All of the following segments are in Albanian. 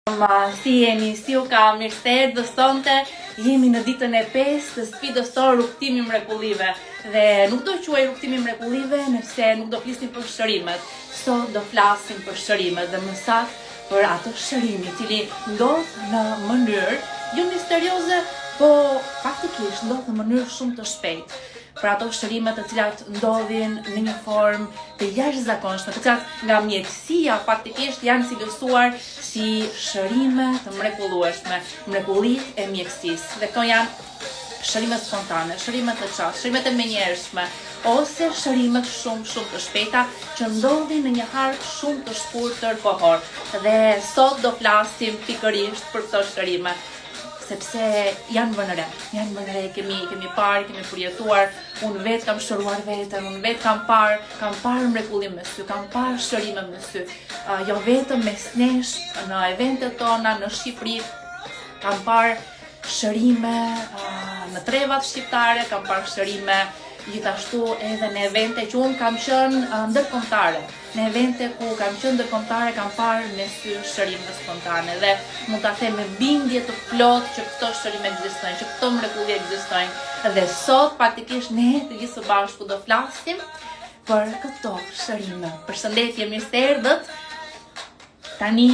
Si jeni, si u ka, mirëse, sonte jemi në ditën e 5 të sfidës tonë rrugtimi mrekullive. Dhe nuk do quaj rrugtimi mrekullive nëse nuk do flisim për shërimet. Sot do flasim për shërimet dhe më saktë për atë shërim i cili ndodh në mënyrë jo misterioze, po faktikisht ndodh në mënyrë shumë të shpejtë. Për ato shërimet të cilat ndodhin në një formë të jashtëzakonshme, të cilat nga mjekësia faktikisht janë cilësuar si shërime të mrekullueshme, mrekullitë e mjekësisë. Dhe këto janë shërimet spontane, shërimet të çast, shërimet e menjëhershme, ose shërimet shumë të shpejta që ndodhin në një hark shumë të shkurtër kohor. Dhe sot do flasim pikërisht për këto shërime, sepse janë vënëre, kemi parë, kemi përjetuar, unë vetë kam shëruar vetën, unë vetë kam parë mrekullim me sy, kam parë shërime me sy, jo vetëm mes nesh, në eventet tona, në Shqipëri, kam parë shërime në trevat shqiptare, kam parë shërime gjithashtu edhe në evente që unë kam qenë ndërkombëtare. Në evente ku kam qenë ndërkombëtare kam parë me sy shërime spontane dhe mund ta them me bindje të plotë që këto shërime ekzistojnë, që këto mrekulli ekzistojnë. Dhe sot faktikisht ne të gjithë së bashku do flasim për këto shërime. Përshëndetje, mirë se erdhët. Tani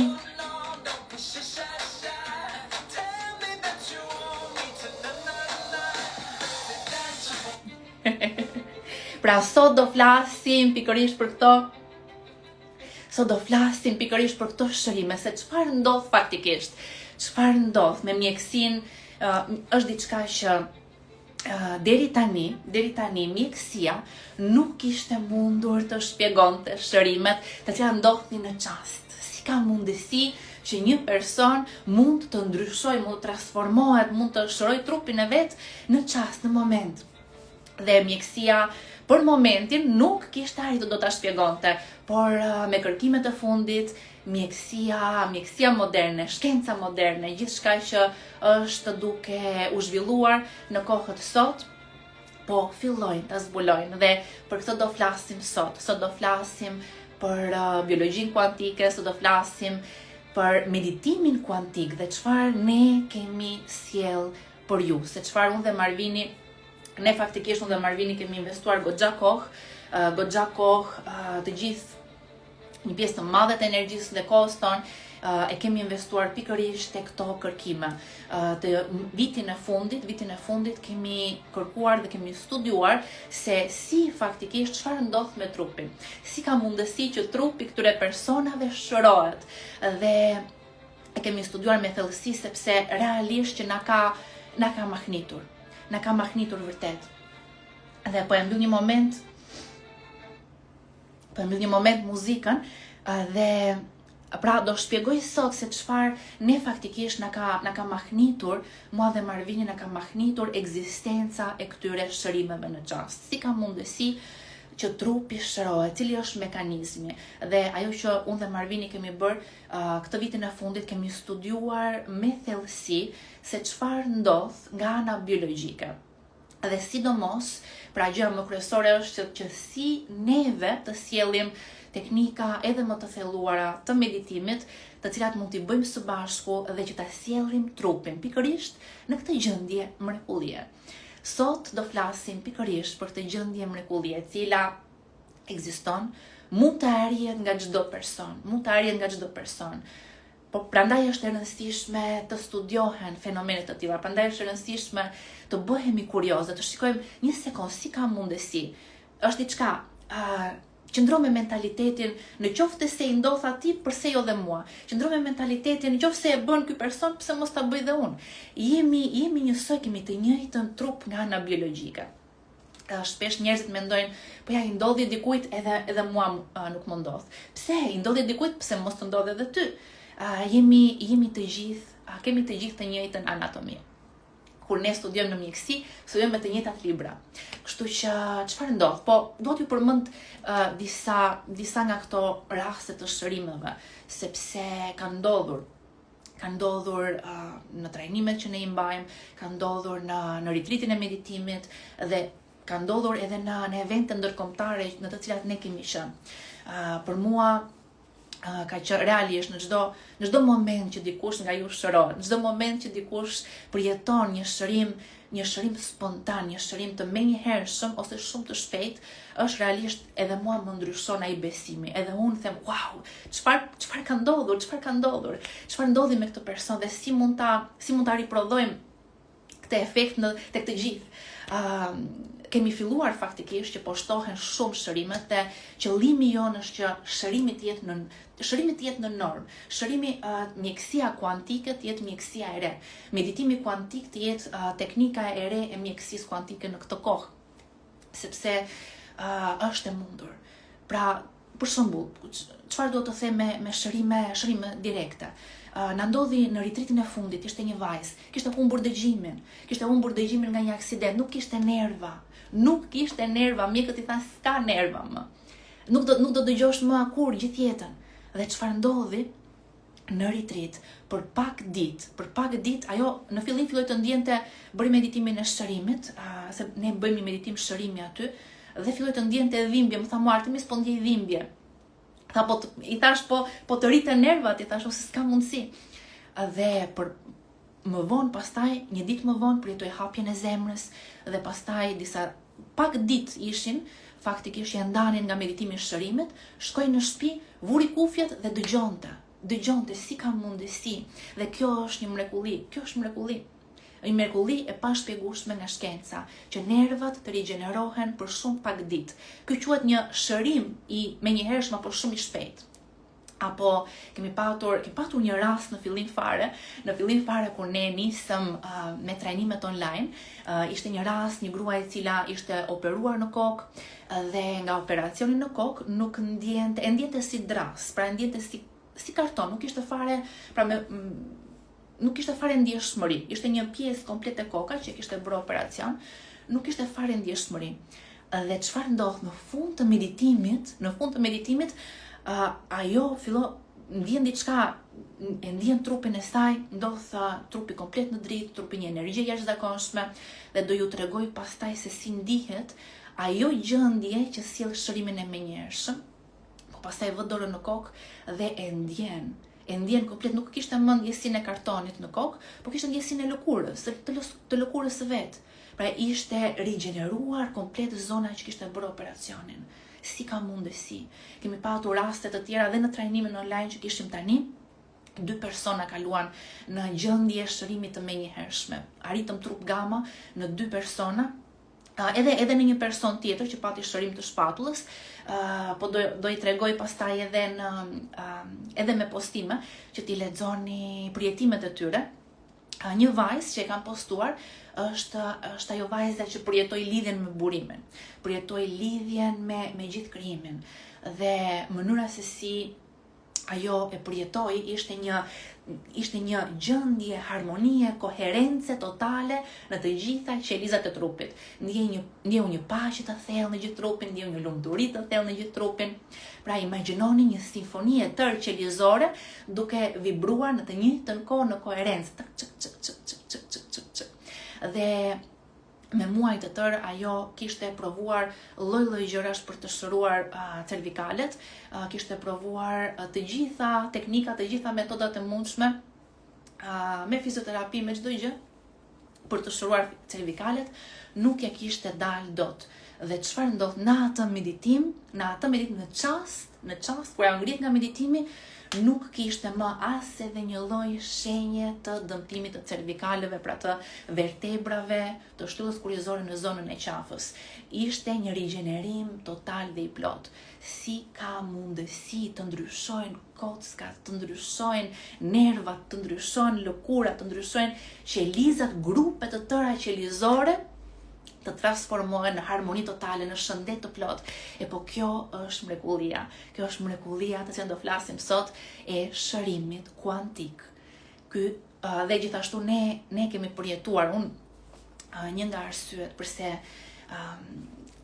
pra sot do flasim pikërisht për këto. Sot do flasim pikërisht për këto shërime, se çfarë ndodh faktikisht. Çfarë ndodh me mjekësinë është diçka që deri tani mjekësia nuk kishte mundur të shpjegonte shërimet të cilat ndodhin në çast. Si ka mundësi që një person mund të ndryshojë, mund të transformohet, mund të shërojë trupin e vet në çast, në moment. Dhe mjekësia për momentin nuk kishte arritur do ta shpjegonte, por me kërkimet e fundit, mjekësia moderne, shkenca moderne, gjithçka që është duke u zhvilluar në kohët sot, po fillojnë ta zbulojnë dhe për këtë do flasim sot. Sot do flasim për biologjinë kuantike, sot do flasim për meditimin kuantik dhe çfarë ne kemi sjell për ju, se çfarë unë dhe Marvini ne faktikisht unë dhe Marvini kemi investuar goxha kohë, të gjithë një pjesë të madhe të energjisë dhe kohës tonë e kemi investuar pikërisht te këto kërkime. Të vitin e fundit kemi kërkuar dhe kemi studiuar se si faktikisht çfarë ndodh me trupin. Si ka mundësi që trupi këtyre personave shërohet. Dhe e kemi studiuar me thellësi sepse realisht që na ka mahnitur. Na ka mahnitur vërtet. Dhe po e mbyll një moment muzikën dhe pra do shpjegoj sot se çfarë ne faktikisht na ka mahnitur, mua dhe Marvini na ka mahnitur ekzistenca e këtyre shërimeve në çast. Si ka mundësi që trupi shërohet, cili është mekanizmi. Dhe ajo që unë dhe Marvini kemi bërë këtë vitin e fundit, kemi studiuar me thellësi se çfarë ndodh nga ana biologjike. Dhe sidomos, pra gjëja më kryesore është që si neve të sjellim teknika edhe më të thelluara të meditimit, të cilat mund t'i bëjmë së bashku dhe që ta sjellim trupin pikërisht në këtë gjendje mrekullie. Sot do flasim pikërisht për këtë gjendje mrekullie, e cila ekziston, mund të arrihet nga çdo person. Po prandaj është e rëndësishme të studiohen fenomenet të tilla, prandaj është e rëndësishme të bëhemi kurioze, të shikojmë një sekond si ka mundësi. Është diçka qëndro me mentalitetin, në qoftë se i ndodh atij, pse jo dhe mua. Qëndro me mentalitetin, në qoftë se e bën ky person, pse mos ta bëj dhe unë. Jemi njësoj, kemi të njëjtën trup nga ana biologjike. Shpesh njerëzit mendojnë, po ja i ndodhi dikujt edhe mua nuk më ndodh. Pse i ndodhi dikujt, pse mos të ndodhe edhe ty? Kemi të gjithë të njëjtën anatomi. Kur ne studiojmë në mjekësi, studiojmë me të njëjtat libra. Kështu që çfarë ndodh? Po do t'ju përmend disa nga këto raste të shërimeve, sepse kanë ndodhur në trajnimet që ne i mbajmë, kanë ndodhur në retreatin e meditimit dhe kanë ndodhur edhe në evente ndërkombëtare në të cilat ne kemi qenë. Për mua ka që realisht në çdo moment që dikush nga ju shëron, në çdo moment që dikush përjeton një shërim spontan, një shërim të menjëhershëm ose shumë të shpejt, është realisht edhe mua më ndryshon ai besimi. Edhe unë them, wow, çfarë ka ndodhur, çfarë ndodhi me këtë person dhe si mund ta riprodhojmë këtë efekt tek të gjithë. Kemi filluar faktikisht që po shtohen shumë shërimet dhe qëllimi jonë është që shërimi të jetë në normë, shërimi mjekësia kuantike të jetë mjekësia e re, meditimi kuantik të jetë teknika e re e mjekësisë kuantike në këtë kohë, sepse është e mundur. Pra, për shembull, çfarë do të them me shërime direkte? Na ndodhi në retritin e fundit, ishte një vajzë, kishte humbur dëgjimin nga një aksident, nuk kishte nerva, mjekët i thanë s'ka nerva më. Nuk do dëgjosh më kur gjithë jetën. Dhe çfarë ndodhi në retrit, për pak ditë, ajo në fillim filloi të ndjente, bëri meditimin e shërimit, se ne bëjmë një meditim shërimi aty, dhe filloi të ndjente dhimbje, më tha mua Artemis, po ndjej dhimbje. I thash po të rritë nervat, i thash ose s'ka mundësi. Dhe për më vonë, pastaj, një ditë më vonë, përjetoj hapjen e zemrës, dhe pastaj disa pak ditë ishin, faktikisht janë ndanin nga meditimi i shërimit, shkoi në shtëpi, vuri kufjet dhe dëgjonte si ka mundësi. Dhe kjo është një mrekulli. Një mrekulli e pashpjegueshme nga shkenca, që nervat të rigjenerohen për shumë pak ditë. Ky quhet një shërim i menjëhershëm apo shumë i shpejtë. Apo kemi patur një rast në fillim fare kur ne nisëm me trajnimet online, ishte një rast, një grua e cila ishte operuar në kokë dhe nga operacioni në kokë nuk ndjente si dras, pra ndjente si karton, nuk ishte fare ndjeshmëri. Ishte një pjesë komplet e koka që kishte bërë operacion, nuk ishte fare ndjeshmëri. Dhe çfarë ndodh në fund të meditimit, ajo ndjen diçka, e ndjen trupin e saj, ndodh trupi komplet në dritë, trupi një energji jashtëzakonshme, dhe do ju tregoj pastaj se si ndihet ajo gjendje që sjell shërimin e menjëhershëm, po pastaj vë dorën në kokë dhe e ndjen komplet, nuk kishte më ndjesinë e kartonit në kokë, po kishte ndjesinë e lëkurës, të lëkurës së vet. Pra ishte rigjeneruar komplet zona që kishte bërë operacionin. Si ka mundësi? Kemi patur raste të tjera dhe në trajnimin online që kishim tani, 2 persona kaluan në gjendje shërimi të menjëhershme. Arritëm trup gama në 2 persona, edhe në një person tjetër që pati shërim të shpatullës, po do i tregoj pastaj edhe me postime që t'i lexoni përjetimet e tyre. Një vajzë që e kam postuar është ajo vajza që përjetoi lidhjen me burimin, përjetoi lidhjen me gjithë krijimin, dhe mënyra se si ajo e përjetoi ishte një gjendje harmonie, koherence totale në të gjitha qelizat e trupit. Ndjeu një paqe të thellë në gjithë trupin, ndjeu një lumturi të thellë në gjithë trupin. Pra imagjinoni një simfoni e tërë qelizore duke vibruar në të njëjtën kohë në koherencë. Dhe me muaj të tërë ajo kishte provuar lloj gjërash për të shëruar cervikalet, kishte provuar të gjitha teknikat, të gjitha metodat e mundshme, me fizioterapi, me çdo gjë për të shëruar cervikalet, nuk ja kishte dalë dot. Dhe çfarë ndodh në atë meditim, në çast kur ajo ngrihet nga meditimi, nuk kishte më as edhe një lloj shenje të dëmtimit të cervikaleve, pra të vertebrave, të shtyllës kurrizore në zonën e qafës. Ishte një rigjenerim total dhe i plot. Si ka mundësi të ndryshojnë kockat, të ndryshojnë nervat, të ndryshojnë lëkurat, të ndryshojnë qelizat, grupe të tëra qelizore, të transformohen në harmoni totale, në shëndet të plot. Po kjo është mrekullia. Kjo është mrekullia të cilën do flasim sot, e shërimit kuantik. Dhe gjithashtu ne kemi përjetuar, një nga arsyet përse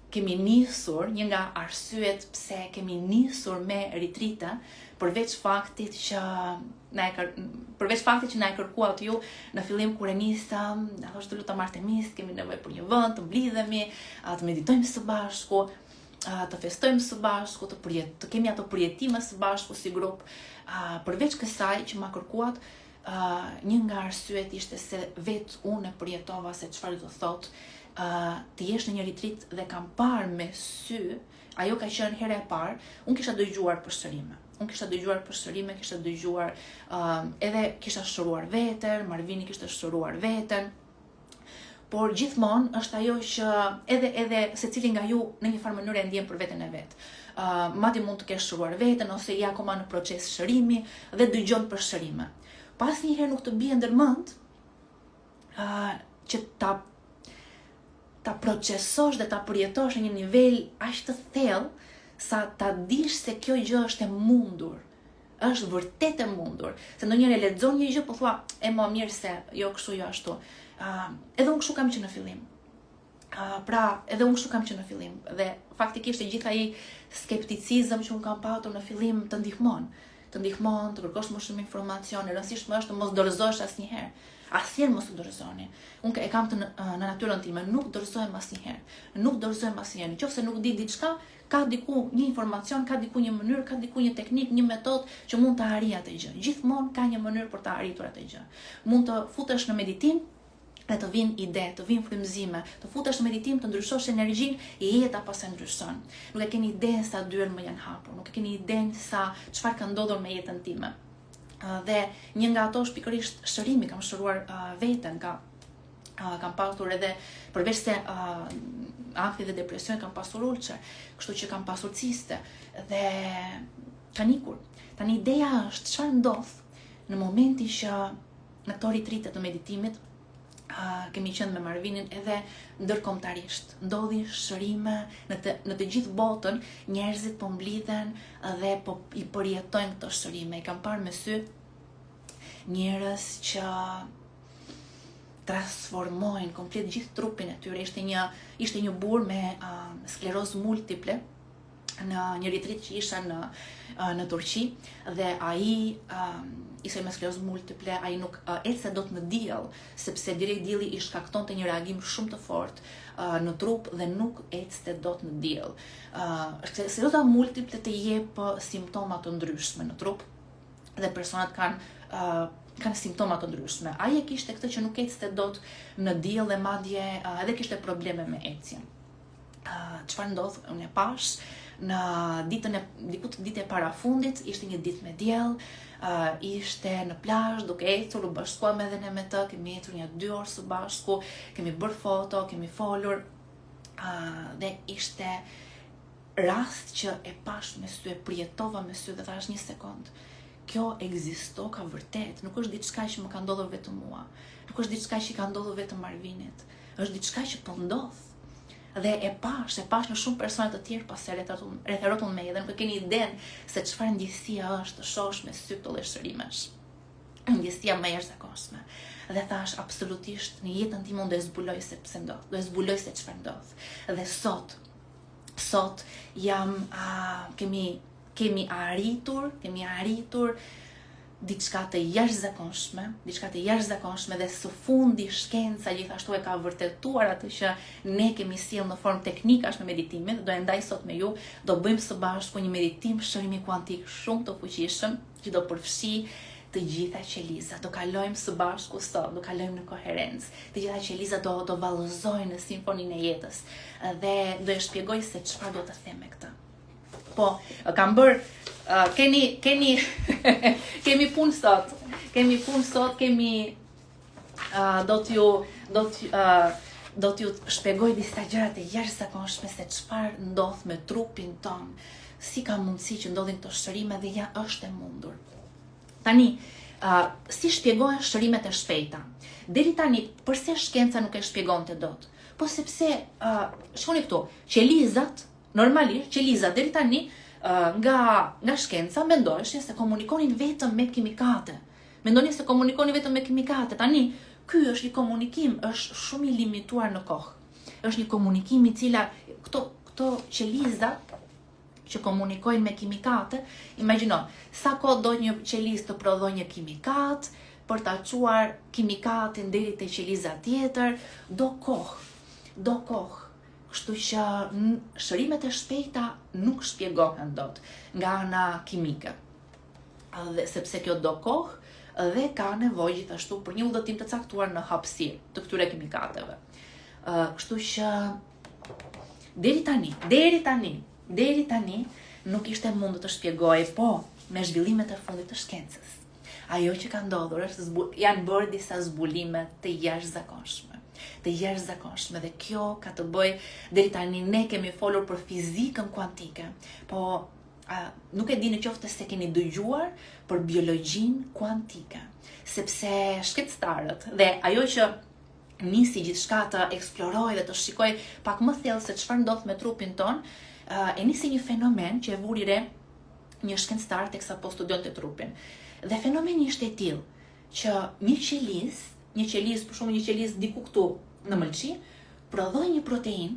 kemi nisur, një nga arsyet pse kemi nisur me ritrita, përveç faktit që na e kërkuat ju në fillim kur e nisëm, thoshte lutem Artemis, kemi nevojë për një vend të mblidhemi, të meditojmë së bashku. të festojmë së bashku, të kemi ato përjetime së bashku si grup. Përveç kësaj që ma kërkuat, një nga arsyet ishte se vetë unë e përjetova se çfarë do thot të jesh në një retreat dhe kam parë me sy, ajo ka qenë herë e parë, unë kisha dëgjuar përsërime, kisha dëgjuar edhe kisha shëruar veten, Marvini kishte shëruar veten, por gjithmonë është ajo që edhe secili nga ju në një farë mënyrë e ndjen për veten e vet. Madje mund të kesh shëruar veten ose je akoma në proces shërimi dhe dëgjon për shërime. Pasnjëherë nuk të bie ndërmend që ta procesosh dhe ta përjetosh në një nivel aq të thellë sa ta dish se kjo gjë është e mundur. Është vërtet e mundur. Se ndonjëherë lexon një gjë po thua, e më mirë se jo kështu jo ashtu. Edhe unë kështu kam që në fillim. Dhe faktikisht e gjitha i skepticizëm që unë kam patur në fillim të ndihmon, të kërkosh më shumë informacion, e rëndësishme është të mos dorëzosh asnjëherë. Asnjëherë mos u dorëzoni. Unë e kam në natyrën time, nuk dorëzohem asnjëherë. Nëse nuk di diçka, ka diku një informacion, ka diku një mënyrë, ka diku një teknik, një metodë që mund të arrijë atë gjë. Gjithmonë ka një mënyrë për të arritur atë gjë. Mund të futesh në meditim dhe të vinë ide, të vinë frymëzime, të futesh në meditim, të ndryshosh energjinë, e jeta pas e ndryshon. Nuk e keni idenë sa dyert më janë hapur, nuk e keni idenë sa çfarë ka ndodhur me jetën time. Dhe një nga ato është pikërisht shërimi, kam shëruar veten, kam pasur edhe përveç se anksi dhe depresion kam pasur ulçer, kështu që kam pasur ciste dhe kanë ikur. Tani ideja është çfarë ndodh në momentin që në këto retreat të meditimit kemi qenë me Marvinin edhe ndërkombëtarisht. Ndodhin shërime në të gjithë botën, njerëzit po mblidhen dhe po i përjetojnë këto shërime. I kam parë me sy njerëz që transformojnë komplet gjithë trupin e tyre. Ishte një burr me sklerozë multiple në një retreat që isha në Turqi dhe ai ishte me sklerozë multiple, ai nuk ecte dot në diell, sepse direkt dielli i shkaktonte një reagim shumë të fortë në trup dhe nuk ecte dot në diell. Skleroza multiple të jep simptoma të ndryshme në trup dhe personat kanë simptoma të ndryshme. Ai e kishte këtë që nuk ecte dot në diell dhe madje edhe kishte probleme me ecjen. Çfarë ndodh? Unë e pash në ditë e parafundit, ishte një ditë me diell, ishte në plazh duke ecur, u bashkuam edhe ne me të, kemi ecur një 2 orë së bashku, kemi bërë foto, kemi folur, dhe ishte rast që e pash me sy, e përjetova me sy dhe thash një sekond. Kjo ekzisto ka vërtet, nuk është diçka që më ka ndodhur vetëm mua, nuk është diçka që ka ndodhur vetëm Marvinit, është diçka që po ndodh. Dhe e pash në shumë persona të tjerë pas rrethotull me dhe nuk e keni idenë se çfarë ndjesia është të shohësh me sy këto shërimesh. Ndjesia më e jashtëzakonshme. Dhe thash absolutisht në jetën time unë do e zbuloj se pse ndodh, do e zbuloj se çfarë ndodh. Dhe sot jam kemi arritur diçka të jashtëzakonshme dhe së fundi shkenca gjithashtu e ka vërtetuar atë që ne kemi sjellë në formë teknikash me meditimin. Do e ndaj sot me ju, do bëjmë së bashku një meditim shërimi kuantik shumë të fuqishëm që do përfshi të gjitha qelizat. Do kalojmë së bashku sot, do kalojmë në koherencë. Të gjitha qelizat do vallëzojnë në simfoninë e jetës dhe do e shpjegoj se çfarë do të them me këtë. Po, kam bërë kemi punë sot, do t'ju shpjegoj disa gjëra të jashtëzakonshme se çfarë ndodh me trupin ton, si ka mundësi që ndodhin këto shërime dhe ja është e mundur. Tani, si shpjegohen shërimet e shpejta? Deri tani, përse shkenca nuk e shpjegonte dot? Po sepse, shkoni këtu, qelizat deri tani nga shkenca mendoheshin se komunikonin vetëm me kimikate. Tani, ky është një komunikim, është shumë i limituar në kohë. Është një komunikim i cila këto qeliza që komunikojnë me kimikate, imagjino, sa kohë do një qeliz të prodhojë një kimikat, për ta çuar kimikatin deri te qeliza tjetër, do kohë. Kështu që shërimet e shpejta nuk shpjegohen dot nga ana kimike. Dhe sepse kjo do kohë dhe ka nevojë gjithashtu për një udhëtim të caktuar në hapësirë të këtyre kimikateve. Kështu që deri tani nuk ishte mundur të shpjegoj, po me zhvillimet e fundit të shkencës, ajo që ka ndodhur është janë bërë disa zbulime të jashtëzakonshme. Dhe kjo ka të bëjë, deri tani ne kemi folur për fizikën kuantike, po nuk e di në qoftë se keni dëgjuar për biologjinë kuantike, sepse shkencëtarët dhe ajo që nisi gjithçka të eksploroj dhe të shikoj pak më thellë se çfarë ndodh me trupin ton, e nisi një fenomen që e vuri re një shkencëtar teksa po studionte trupin. Dhe fenomeni ishte i tillë që një qelizë, për shembull një qelizë diku këtu në mëlçi, prodhoi një proteinë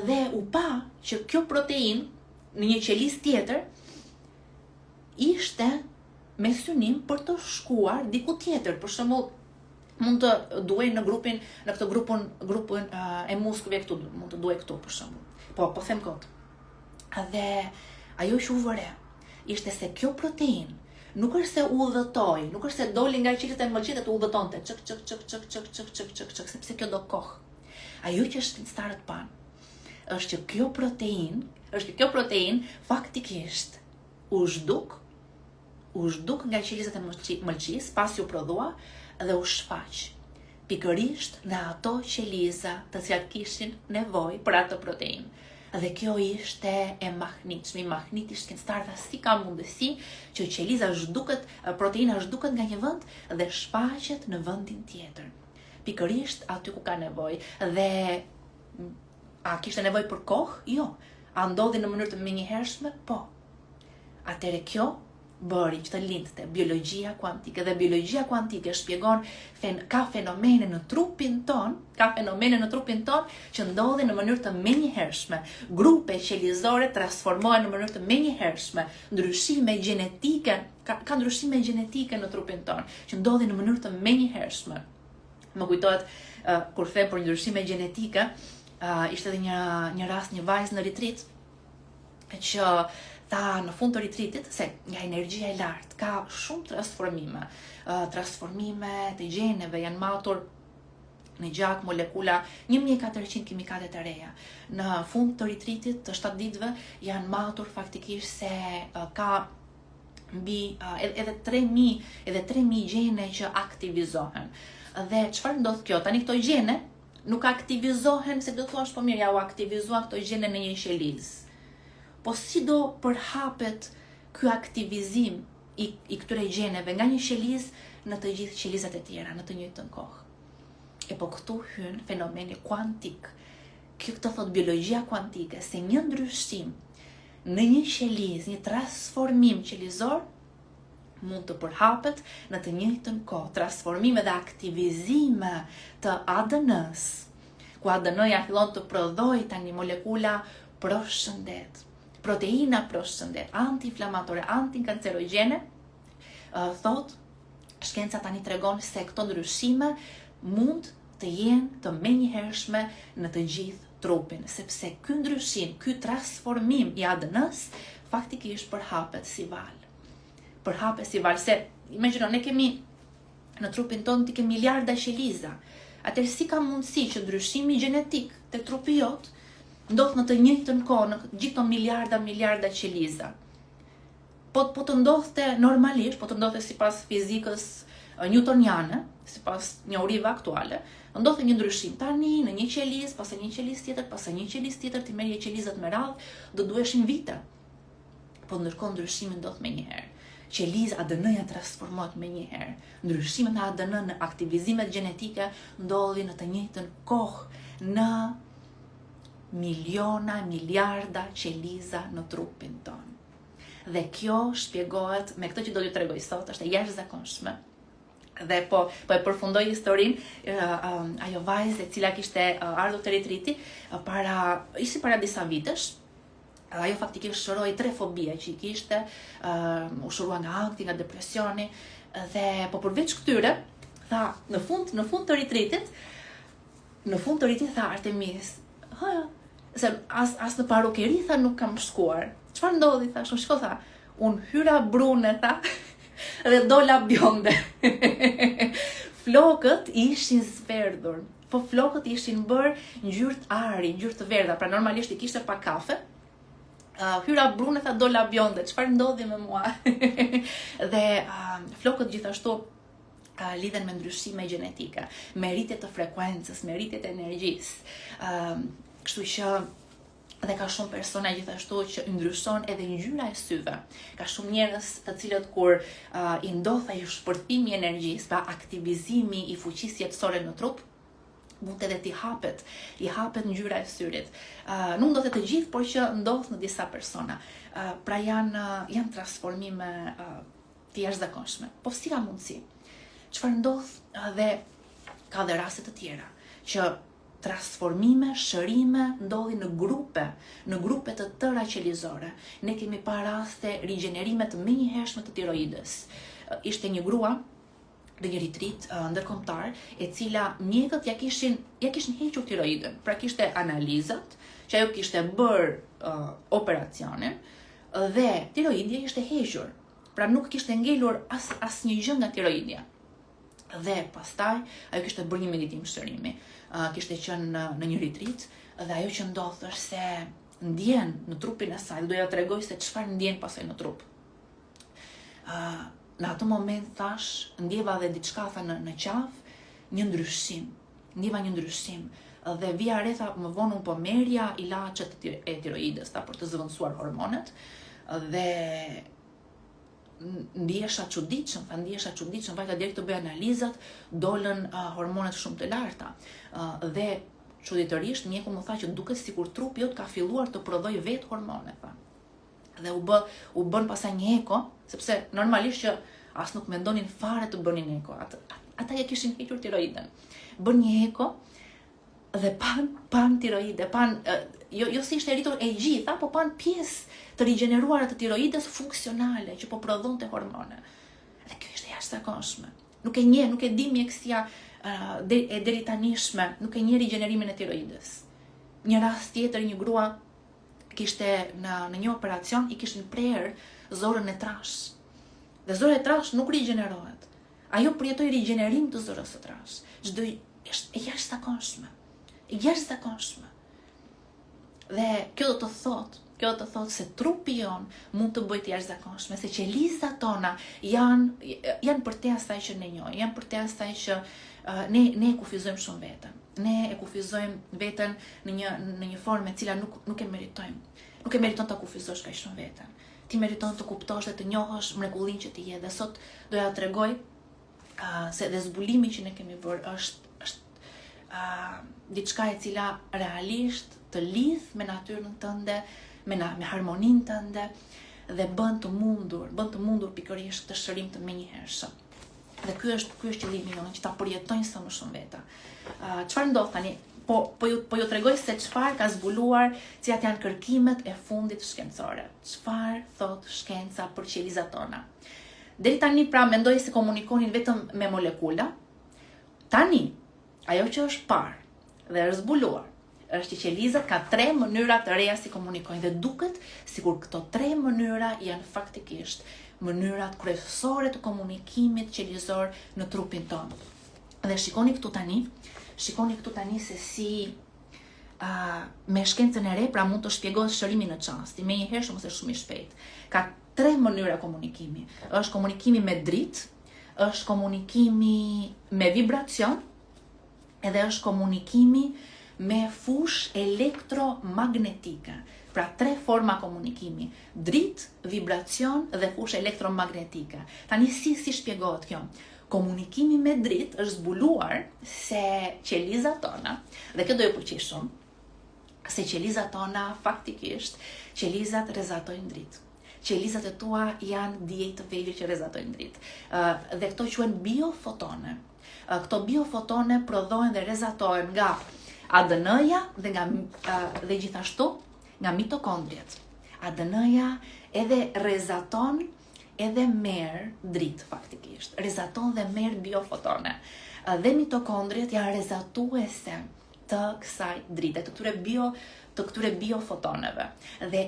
dhe u pa që kjo proteinë në një qelizë tjetër ishte me synim për të shkuar diku tjetër. Për shembull, mund të duaj në këtë grupin e muskujve këtu, mund të duaj këtu për shembull. Po them kot. Dhe ajo që u vëre ishte se kjo proteinë nuk është se udhëtoi, nuk është se doli nga qelizat e mëlçit të udhëtonte çk, sepse kjo do kohë. Ajo që shkencëtarët panë është që kjo proteinë faktikisht u zhduk nga qelizat e mëlçis, pasi u prodhua dhe u shfaq pikërisht në ato qeliza të cilat kishin nevojë për atë proteinë. Dhe kjo ishte e mahnitshme. Mahniti shkencëtarëve si ka mundësi që qeliza proteina zhduket nga një vend dhe shfaqet në vendin tjetër. Pikërisht aty ku ka nevojë. Dhe a kishte nevojë për kohë? Jo. A ndodhi në mënyrë të menjëhershme? Po. Atëre kjo bëri që të lindte biologjia kuantike, dhe biologjia kuantike shpjegon ka fenomene në trupin ton që ndodhin në mënyrë të menjëhershme. Grupe qelizore transformohen në mënyrë të menjëhershme. Ndryshime gjenetike, ka ndryshime gjenetike në trupin ton që ndodhin në mënyrë të menjëhershme. Më kujtohet kur them për ndryshime gjenetike, ishte edhe një rast, një vajzë në retrit që tha në fund të retritit se nga energjia e lartë ka shumë transformime të gjeneve, janë matur në gjak molekula 1400 kimikate të reja. Në fund të retritit të 7 ditëve janë matur faktikisht se ka mbi edhe 3000 gjene që aktivizohen. Dhe çfarë ndodh kjo? Tani këto gjene nuk aktivizohen se do thuash po mirë, ja u aktivizuan këto gjene në një qelizë. Po si do përhapet ky aktivizim i këtyre gjeneve nga një qelizë në të gjithë qelizat e tjera në të njëjtën kohë? E po këtu hyn fenomeni kuantik. Këtë thot biologjia kuantike, se një ndryshim në një qelizë, një transformim qelizor mund të përhapet në të njëjtën kohë. Transformime dhe aktivizime të ADN-s, ku ADN-ja fillon të prodhoj tani molekula proshëndet, proteina proshëndet, anti-inflamatore, anti-kancerogjene. Thot, shkenca tani tregon se këto ndryshime mund të jenë të menjëhershme në të gjithë trupin, sepse ky ndryshim, ky transformim i ADN-s faktikisht përhapet si val. Se imagjino, ne kemi në trupin tonë kemi miliarda qeliza. Atëherë si ka mundësi që ndryshimi gjenetik te trupi jot ndodh në të njëjtën kohë në gjithë këto miliarda qeliza? Po të ndodhte normalisht, po të ndodhte sipas fizikës newtoniane, sipas njohurive aktuale, ndodhte një ndryshim tani në një qelizë, pas një qelizë tjetër, ti merrje qelizat me radhë, do duheshin vite. Po ndërkohë ndryshimi ndodh menjëherë. Qeliza ADN-ja transformohet menjëherë. Ndryshimet në ADN, në aktivizimet gjenetike ndodhin në të njëjtën kohë në miliarda qeliza në trupin ton. Dhe kjo shpjegohet me këtë që do t'ju tregoj sot, është e jashtëzakonshme. Dhe po e përfundoj historinë, ajo vajzë e cila kishte ardhur te retriti para disa vitesh. Ajo faktikisht shëroi 3 fobia që i kishte, u shërua nga ankthi, nga depresioni, dhe po përveç këtyre, tha në fund të retritit, tha Artemis, se as në parukeri tha nuk kam shkuar. Çfarë ndodhi thash? Shko tha, unë hyra brune tha dhe dola bjonde. Flokët ishin zverdhur, po flokët ishin bërë ngjyrë ari, ngjyrë të verdha, pra normalisht I kishte pa kafe. Hyra brune tha dola bjonde, çfarë ndodhi me mua? Dhe flokët gjithashtu lidhen me ndryshime gjenetike, me rritje të frekuencës, me rritje të energjisë. Kështu që dhe ka shumë persona gjithashtu që ndryshon edhe ngjyra e syve. Ka shumë njerëz të cilët kur I ndodh ai shpërthimi I energjisë, pra aktivizimi I fuqisë jetësore në trup, mund edhe t'i hapet ngjyra e syrit. Nuk ndodhet të gjithë, por që ndodh në disa persona. Pra janë transformime të jashtëzakonshme. Po si ka mundësi? Çfarë ndodh dhe ka dhe raste të tjera që transformime, shërime ndodhin në grupe të tëra qelizore. Ne kemi pa raste rigjenerime të menjëhershme të tiroides. Ishte një grua në një retreat ndërkombëtar, e cila mjekët ja kishin hequr tiroiden. Pra kishte analizat, që ajo kishte bërë operacionin dhe tiroidja ishte hequr. Pra nuk kishte ngelur asnjë gjë nga tiroidja. Dhe pastaj ajo kishte bërë një meditim shërimi. Kishte qenë në një retreat dhe ajo që ndodh është se ndjen në trupin e saj, doja t'rregoj se çfarë ndjen pasaj në trup. Në atë moment thash, ndjeva dhe diçka tha në qafë, një ndryshim. Dhe vija re tha, më vonë po merja ilaçet e tiroides për të zëvendësuar hormonet dhe ndjesha çuditshëm, vajta deri të bëj analizat, dolën hormonet shumë të larta. Dhe çuditërisht mjeku më tha që duket sikur trupi jot ka filluar të prodhoj vetë hormone, tha. Dhe u bën pasaj një eko, sepse normalisht që as nuk mendonin fare të bënin eko. Ata ja kishin hequr tiroiden. Bën një eko dhe pan tiroide, jo si ishte rritur e gjitha, po pan pjesë të rigjeneruara të tiroides funksionale që po prodhonte hormone. Dhe kjo ishte jashtëzakonshme. Nuk e di mjekësia e deri tanishme, nuk e njeh rigjenerimin e tiroides. Një rast tjetër, një grua kishte në një operacion I kishin prerë zorën e trash. Dhe zora e trash nuk rigjenerohet. Ajo përjetoi rigjenerim të zorës së trash. Çdo është e jashtëzakonshme. Dhe kjo do të thotë se trupi jon mund të bëjë të jashtëzakonshme, se qelizat tona janë për te asaj që ne njohim, janë për te asaj që ne e kufizojmë shumë veten. Ne e kufizojmë veten në një formë e cila nuk e meritojmë. Nuk e meriton të kufizosh kaq shumë veten. Ti meriton të kuptosh dhe të njohësh mrekullinë që ti je. Dhe sot doja të tregoj se dhe zbulimi që ne kemi bërë është diçka e cila realisht të lidh me natyrën tënde, me harmoninë tënde dhe bën të mundur pikërisht të shërim të menjëhershëm. Dhe ky është qëllimi jonë, që ta përjetojnë sa më shumë veta. Çfarë ndodh tani? Po ju tregoj se çfarë ka zbuluar, cilat janë kërkimet e fundit shkencore. Çfarë thot shkenca për qelizat tona? Deri tani pra mendoj se komunikonin vetëm me molekula. Tani ajo që është parë dhe është zbuluar është që qelizat ka 3 mënyra të reja si komunikojnë dhe duket sikur këto 3 mënyra janë faktikisht mënyrat kryesore të komunikimit qelizor në trupin tonë. Dhe shikoni këtu tani se si me shkencën e re pra mund të shpjegohet shërimi në çasti, menjëherë ose shumë I shpejt. Ka 3 mënyra komunikimi. Është komunikimi me dritë, është komunikimi me vibracion, edhe është komunikimi me fush elektromagnetike. Pra 3 forma komunikimi: dritë, vibracion dhe fush elektromagnetike. Tani si shpjegohet kjo? Komunikimi me dritë është zbuluar se qelizat tona, dhe kjo do ju pëlqej shumë, se qelizat tona faktikisht rrezatojnë dritë. Qelizat e tua janë dije të vejgjë që rrezatojnë dritë. Dhe këto quhen biofotone. Këto biofotone prodhohen dhe rrezatohen nga ADN-ja dhe gjithashtu nga mitokondriet. ADN-ja edhe rrezaton edhe merr dritë faktikisht. Rrezaton dhe merr biofotone. Dhe mitokondriet janë rrezatuese të kësaj drite, të këtyre të këtyre biofotoneve. Dhe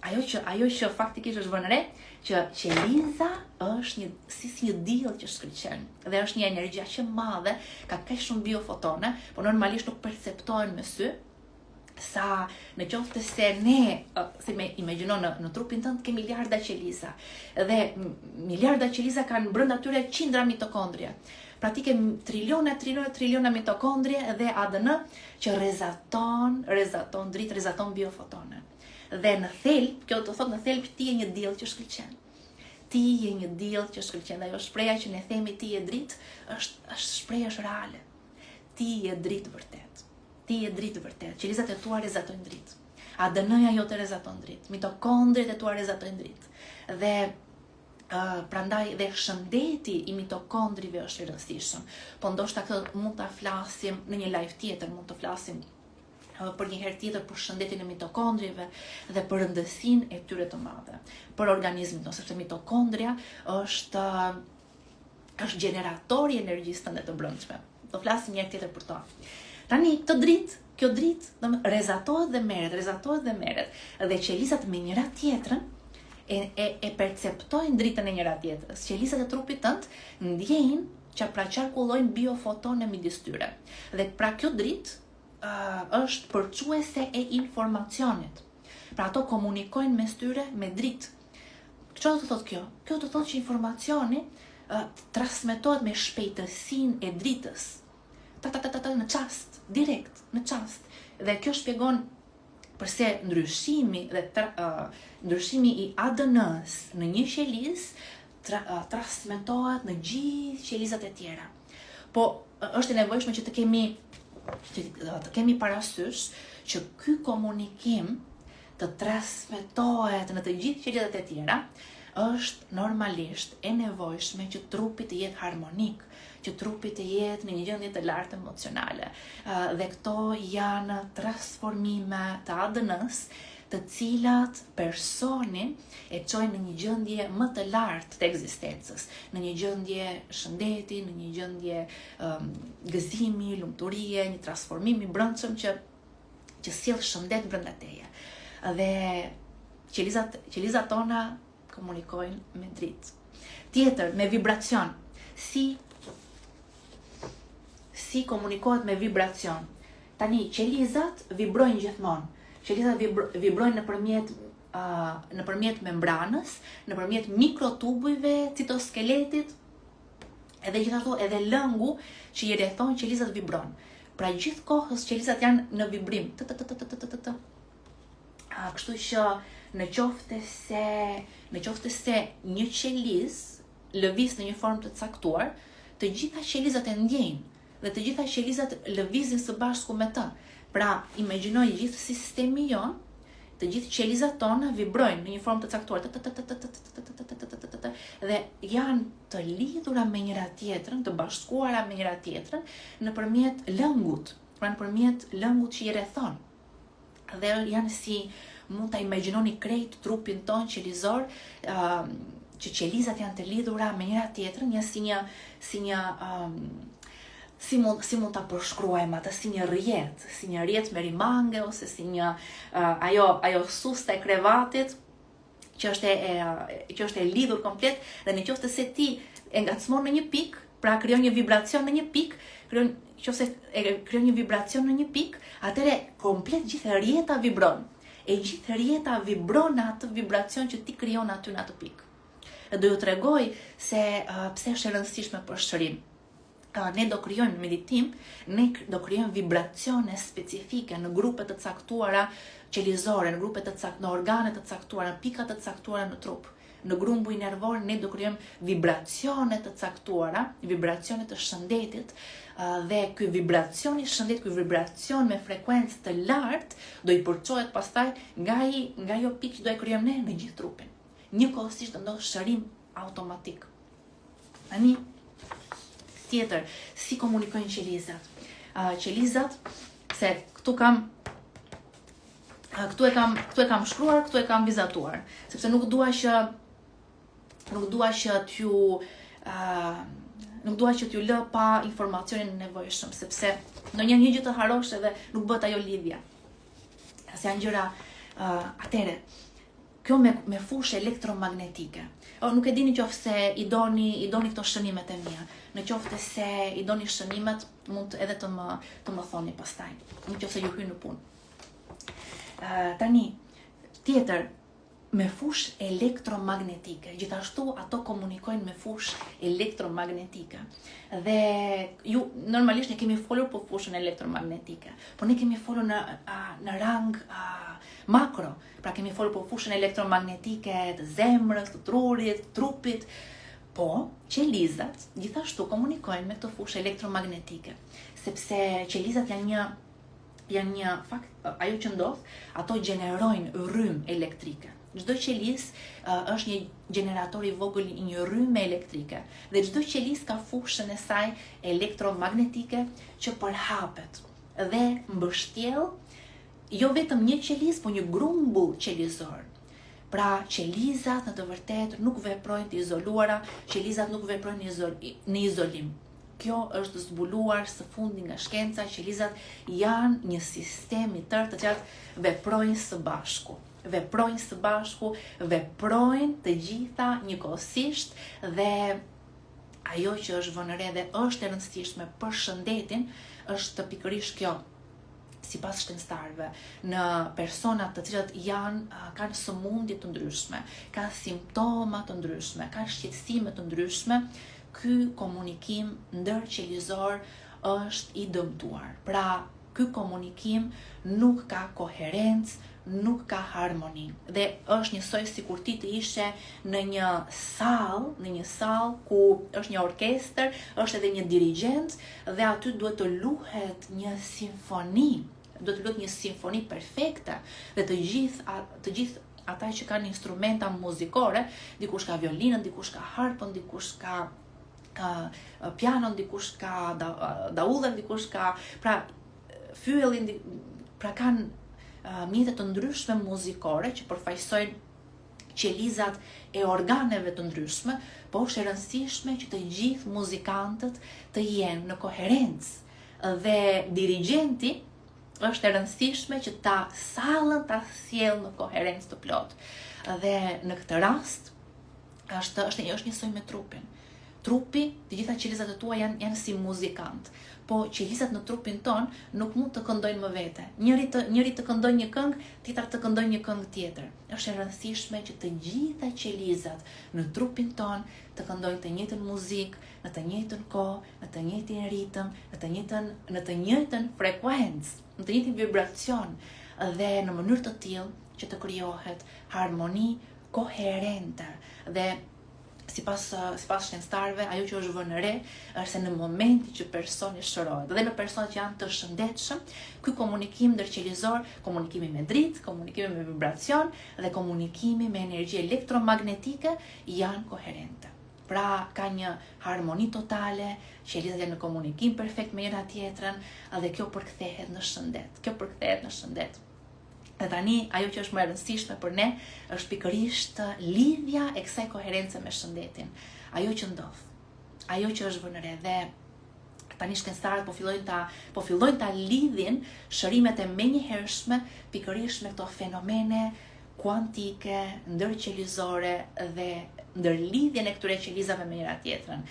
ajo që faktikisht është vënë re, që qeliza është si një diell që shkëlqen. Dhe është një energji aq e madhe, ka kaq shumë biofotone, por normalisht nuk perceptohen me sy. Sa në qoftë se ne, si me imagjino në trupin tënd ke miliarda qeliza. Dhe miliarda qeliza kanë brenda tyre qindra mitokondria. Pra ti ke triliona mitokondrie dhe ADN që rrezaton dritë, rrezaton biofotone. Dhe në thelb, kjo do thotë në thelb ti je një diell që shkëlqen. Ti je një diell që shkëlqen. Dhe ajo shpreha që ne themi ti je dritë është shprehje reale. Ti je dritë vërtet. Ti je dritë vërtet. Qelizat e tua rrezatojnë dritë. ADN-ja jote rrezaton dritë. Mitokondriet e tua rrezatojnë dritë. Dhe prandaj dhe shëndeti i mitokondrive është i rëndësishëm. Po ndoshta këtë mund ta flasim në një live tjetër, mund të flasim për një herë tjetër për shëndetin e mitokondrive dhe për rëndësinë e tyre të madhe për organizmin tonë, sepse mitokondria është generatori i energjisë tënde të brendshme. Do flasim një herë tjetër për to. Tani kjo dritë rrezatohet dhe merret, dhe qelizat me njëra tjetrën e perceptojnë dritën e njëra tjetrës. Qelizat e trupit tënd ndjejnë që pra qarkullojnë biofotone midis tyre. Dhe pra kjo dritë është përçuese e informacionit. Pra ato komunikojnë mes tyre me dritë. Çfarë do të thotë kjo? Kjo do të thotë që informacioni transmetohet me shpejtësinë e dritës. Në çast, direkt, në çast. Dhe kjo shpjegon përse ndryshimi i ADN-s në një qelizë transmetohet në gjithë qelizat e tjera. Po është e nevojshme që të kemi parasysh që ky komunikim të transmetohet në të gjithë qelizat e tjera, është normalisht e nevojshme që trupi të jetë harmonik, që trupi të jetë në një gjendje të lartë emocionale. Dhe këto janë transformime të ADN-s, të cilat personin e çojnë në një gjendje më të lartë të ekzistencës, në një gjendje shëndeti, në një gjendje gëzimi, lumturie, një transformim i brendshëm që sjell shëndet brenda teje. Dhe qelizat tona komunikojnë me dritë. Tjetër, me vibracion. Si komunikohet me vibracion? Tani, qelizat vibrojnë gjithmonë. Qelizat vibrojnë nëpërmjet membranës, nëpërmjet mikrotubujve, citoskeletit, edhe gjithashtu edhe lëngu që i rrethon qelizat vibron. Pra gjithkohës qelizat janë në vibrim. Kështu që në qoftë se një qelizë lëviz në një formë të caktuar, të gjitha qelizat e ndjejnë dhe të gjitha qelizat lëvizin së bashku me të. Pra, imagjinoj gjithë sistemi jon, të gjithë qelizat tona vibrojnë në një formë të caktuar dhe janë të lidhura me njëra tjetrën, të bashkuara me njëra tjetrën nëpërmjet lëngut, pra nëpërmjet lëngut që i rrethon. Dhe janë si mund ta imagjinoni krejt trupin ton qelizor, që qelizat janë të lidhura me njëra tjetrën, janë si mund ta përshkruajmë atë, si një rrjet me rimange, ose si një ajo susta e krevatit që është e lidhur komplet, dhe në qoftë se ti e ngacmon në një pikë, pra krijon një vibracion në një pikë, atëre komplet gjithë rrjeta vibron. E gjithë rrjeta vibron në atë vibracion që ti krijon aty në atë pikë. Do ju tregoj se pse është e rëndësishme për shërim. Ne do krijojmë në meditim, ne do krijojmë vibracione specifike në grupe të caktuara qelizore, në organe të caktuara, në pika të caktuara në trup. Në grumbuj nervor ne do krijojmë vibracione të caktuara, vibracione të shëndetit, dhe ky vibracion i shëndet, ky vibracion me frekuencë të lartë do i përçohet pastaj nga ajo pikë që do e krijojmë ne në gjithë trupin. Njëkohësisht do ndodh shërim automatik. Tani tjetër, si komunikojnë qelizat? Qelizat, se këtu e kam shkruar, këtu e kam vizatuar, sepse nuk dua që t'ju lë pa informacionin e nevojshëm, sepse ndonjëherë një gjë të harosh edhe nuk bëhet ajo lidhja. Se janë gjëra atëre. Kjo me fushë elektromagnetike. Nuk e dini qoftë se i doni këto shënimet e mia. Në qoftë se i doni shënimet, mund edhe të më thoni pastaj. Në qoftë se ju hyn në punë. Tani, tjetër, me fushë elektromagnetike. Gjithashtu ato komunikojnë me fushë elektromagnetike. Dhe ju normalisht ne kemi folur për fushën elektromagnetike, por ne kemi folur në rang makro. Pra kemi folur për fushën elektromagnetike të zemrës, të trurit, të trupit. Po, qelizat gjithashtu komunikojnë me këtë fushë elektromagnetike, sepse qelizat janë një fakt, ajo që ndodh, ato gjenerojnë rrymë elektrike. Çdo qelizë është një gjenerator i vogël i një rrymë elektrike dhe çdo qelizë ka fushën e saj elektromagnetike që përhapet dhe mbështjell jo vetëm një qelizë, por një grumbull qelizor. Pra, qelizat në të vërtetë nuk veprojnë të izoluara, qelizat nuk veprojnë në izolim. Kjo është zbuluar së fundi nga shkenca, qelizat janë një sistem i tërë të cilat veprojnë së bashku. Veprojnë të gjitha njëkohësisht dhe ajo që është vënë re dhe është e rëndësishme për shëndetin është pikërisht kjo. Sipas shkencëtarëve, në persona të cilat kanë sëmundje të ndryshme, kanë simptoma të ndryshme, kanë shqetësime të ndryshme, ky komunikim ndërqelizor është i dëmtuar. Pra, ky komunikim nuk ka koherencë, nuk ka harmoni. Dhe është njësoj sikur ti të ishe në një sallë ku është një orkestër, është edhe një dirigjent dhe aty duhet të luhet një simfoni. Duhet të luhet një simfoni perfekte dhe të gjithë ata që kanë instrumenta muzikore, dikush ka violinën, dikush ka harpën, dikush ka pianon, dikush ka daullën, dikush ka fyellin, pra kanë mjete të ndryshme muzikore që përfaqësojnë qelizat e organeve të ndryshme, po është e rëndësishme që të gjithë muzikantët të jenë në koherencë dhe dirigjenti është e rëndësishme që sallën ta sjellë në koherencë të plotë. Dhe në këtë rast është njësoj me trupin. Trupi, të gjitha qelizat e tua janë si muzikant, po qelizat në trupin ton nuk mund të këndojnë më vete. Njëri të këndojnë një këngë, tjetër të këndojnë një këngë tjetër. Është e rëndësishme që të gjitha qelizat në trupin ton të këndojnë të njëjtën muzikë, në të njëjtën kohë, në të njëjtin ritëm, në të njëjtën frekuencë, në të njëjtin vibracion dhe në mënyrë të tillë që të krijohet harmoni koherente. Dhe sipas shkencëtarëve, ajo që është vënë re është se në momentin që personi shërohet dhe në personat që janë të shëndetshëm, ky komunikim ndërqelizor, komunikimi me dritë, komunikimi me vibracion dhe komunikimi me energji elektromagnetike janë koherente. Pra ka një harmoni totale, qelizat janë në komunikim perfekt me njëra tjetrën dhe kjo përkthehet në shëndet. Dhe tani, ajo që është më e rëndësishme për ne është pikërisht lidhja e kësaj koherence me shëndetin. Ajo që ndodh, ajo që është vënë re dhe tani shkencëtarët po fillojnë ta lidhin shërimet e menjëhershme pikërisht me këto fenomene kuantike, ndërqelizore dhe ndërlidhjen e këtyre qelizave me njëra tjetrën,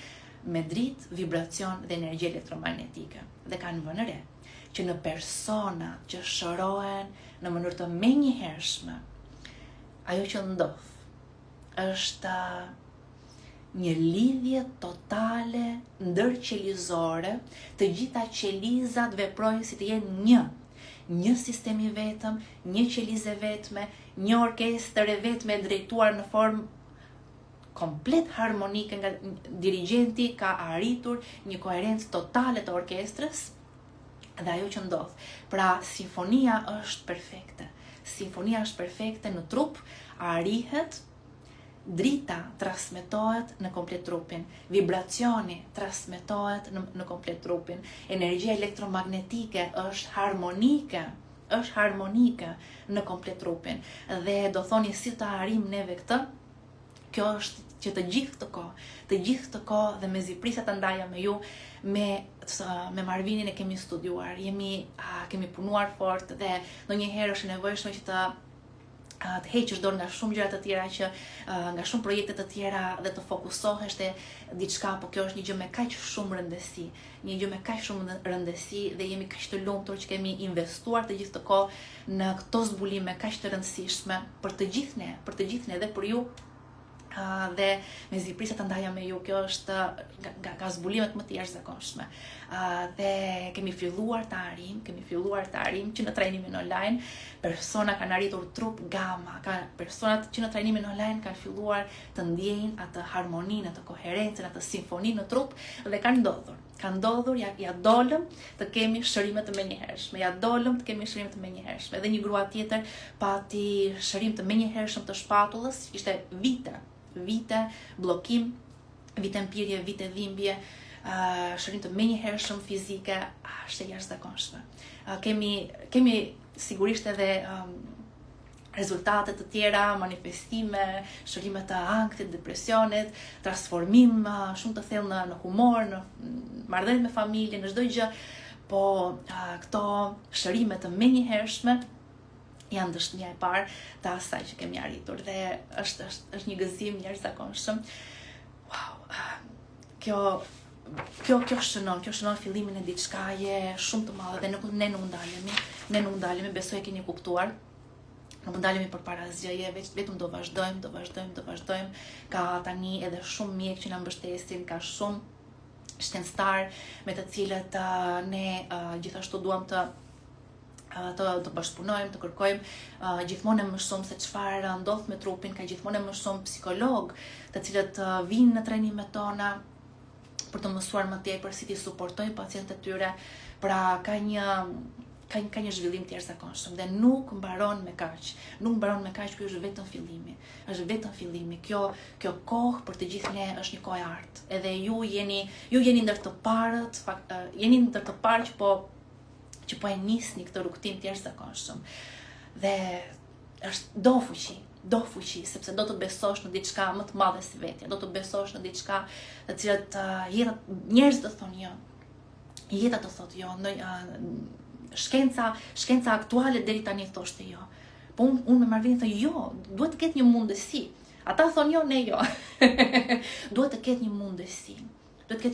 me dritë, vibracion dhe energji elektromagnetike. Dhe kanë vënë re që në persona që shërohen në mënyrë të menjëhershme, ajo që ndodh është një lidhje totale ndërqelizore, të gjitha qelizat veprojnë si të jenë një sistem i vetëm, një qelizë e vetme, një orkestër e vetme drejtuar në formë komplet harmonike nga dirigjenti ka arritur një koherencë totale të orkestrës dhe ajo që ndodh. Pra, simfonia është perfekte në trup, arrihet, drita transmetohet në komplet trupin, vibracioni transmetohet në komplet trupin, energjia elektromagnetike është harmonike në komplet trupin. Dhe do thoni si të arrim neve këtë, kjo është që të gjithë të kohë dhe mezi prisa ta ndaja me ju me Marvinin e kemi studiuar, kemi punuar fort dhe ndonjëherë është e nevojshme që të heqësh dorë nga shumë gjëra të tjera nga shumë projekte të tjera dhe të fokusohesh te diçka, po kjo është një gjë me kaq shumë rëndësi, dhe jemi kaq të lumtur që kemi investuar të gjithë të kohë në këto zbulime kaq të rëndësishme për të gjithë ne dhe për ju. Dhe me ziprisa të ndaja me ju, kjo është nga zbulimet më të jashtëzakonshme. Dhe kemi filluar të arrim që në trajnimin online persona kanë arritur trup gama, personat që në trajnimin online kanë filluar të ndjejnë atë harmoninë, atë koherencën, atë simfoninë në trup dhe kanë ndodhur, ja dolëm të kemi shërime të menjëhershme, Dhe një grua tjetër pati shërim të menjëhershëm të shpatullës, ishte vite blokim, vite mpirje, vite dhimbje, shërim të menjëhershëm fizike, është e jashtëzakonshme. Kemi sigurisht edhe rezultate të tjera, manifestime, shërime të ankthit, depresionit, transformim shumë të thellë në humor, në marrëdhënie me familje, në çdo gjë, po këto shërime të menjëhershme janë dëshmia e parë të asaj që kemi arritur dhe është një gëzim jashtëzakonshëm. Wow. Kjo shënon fillimin e diçkaje shumë të madhe dhe ne nuk ndalemi, besoj e keni kuptuar. Nuk ndalemi përpara asgjëje, vetëm do vazhdojmë. Ka tani edhe shumë mjek që na mbështesin, ka shumë shkencëtar me të cilët ne gjithashtu duam të bashkëpunojmë, të kërkojmë gjithmonë më shumë se çfarë ndodh me trupin, ka gjithmonë më shumë psikolog, të cilët vinë në trajnimet tona për të mësuar më tepër si t'i suportojnë pacientët e tyre. Pra ka një zhvillim të jashtëzakonshëm dhe nuk mbaron me kaq. Ky është vetëm fillimi. Kjo kohë për të gjithë ne është një kohë e artë. Edhe ju jeni ndër të parë që po e nisni këtë rrugtim të jashtëzakonshëm. Dhe është do fuqi, sepse do të besosh në diçka më të madhe se vetja, do të besosh në diçka të cilat njerëzit të thonë jo. Jeta të thotë jo, shkenca aktuale deri tani thoshte jo. Po unë me Marvin thë jo, duhet të ketë një mundësi. Ata thonë jo, ne jo. Duhet të ketë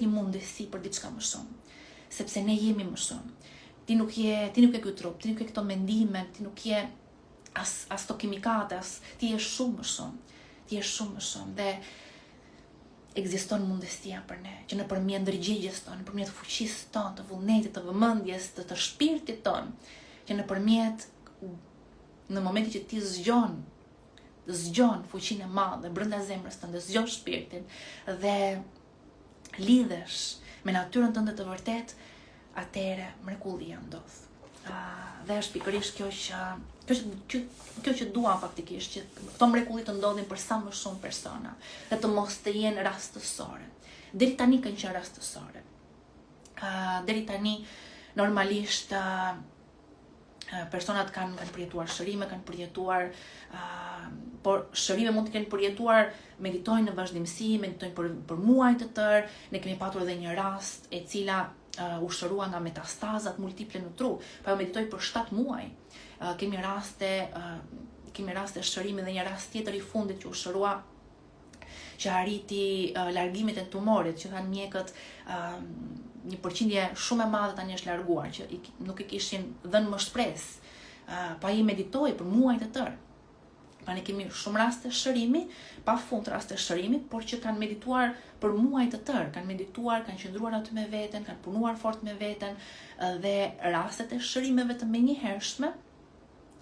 një mundësi për diçka më shumë, sepse ne jemi më shumë. Ti nuk je ky trup, ti nuk je këto mendime, ti nuk je as to kimikate, ti je shumë më shumë. Dhe ekziston mundësia për ne, që nëpërmjet ndërgjegjes tonë, nëpërmjet fuqisë tonë, të vullnetit, të vëmendjes, të shpirtit tonë, që në momentin që ti zgjon fuqinë e madhe brenda zemrës tënde, zgjon shpirtin dhe lidhesh me natyrën tënde të vërtet, atëre mrekullia ndodh. Dhe është pikërisht kjo që duam faktikisht, që këto mrekulli të ndodhin për sa më shumë persona dhe të mos të jenë rastësore. Deri tani kanë qenë rastësore. Deri tani normalisht personat kanë përjetuar shërime, por shërime mund të kenë përjetuar, meditojnë në vazhdimsi, meditojnë për muaj të tërë. Ne kemi patur edhe një rast e cila u shërua nga metastazat multiple në tru, pa meditoj për 7 muaj. Kemi raste shërimi dhe një rast tjetër i fundit që u shërua, që arriti largimit e tumorit, që thanë mjekët një përqindje shumë e madhe tani është larguar, që nuk i kishin dhënë më shpresë, pa i meditoj për muaj të tërë. Pa ne kemi shumë raste shërimi, pa fund raste shërimi, por që kanë medituar për muaj të tërë, kanë qëndruar aty me veten, kanë punuar fort me veten, dhe rastet e shërimeve të menjëhershme,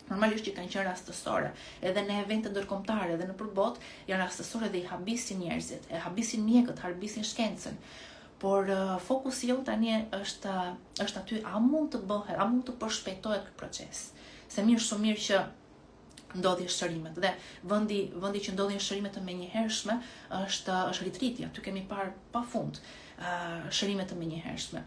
normalisht që kanë qenë rastësore, edhe në evente ndërkombëtare dhe në përbot, janë rastësore dhe i habisin njerëzit, e habisin mjekët, habisin shkencën. Por fokusi jonë tani është aty, a mund të bëhet, a mund të përshpejtohet këtë proces. Se shumë mirë që ndodhin shërimet dhe vendi që ndodhin shërimet të menjëhershme është ritriti, aty kemi parë pafund shërime të menjëhershme.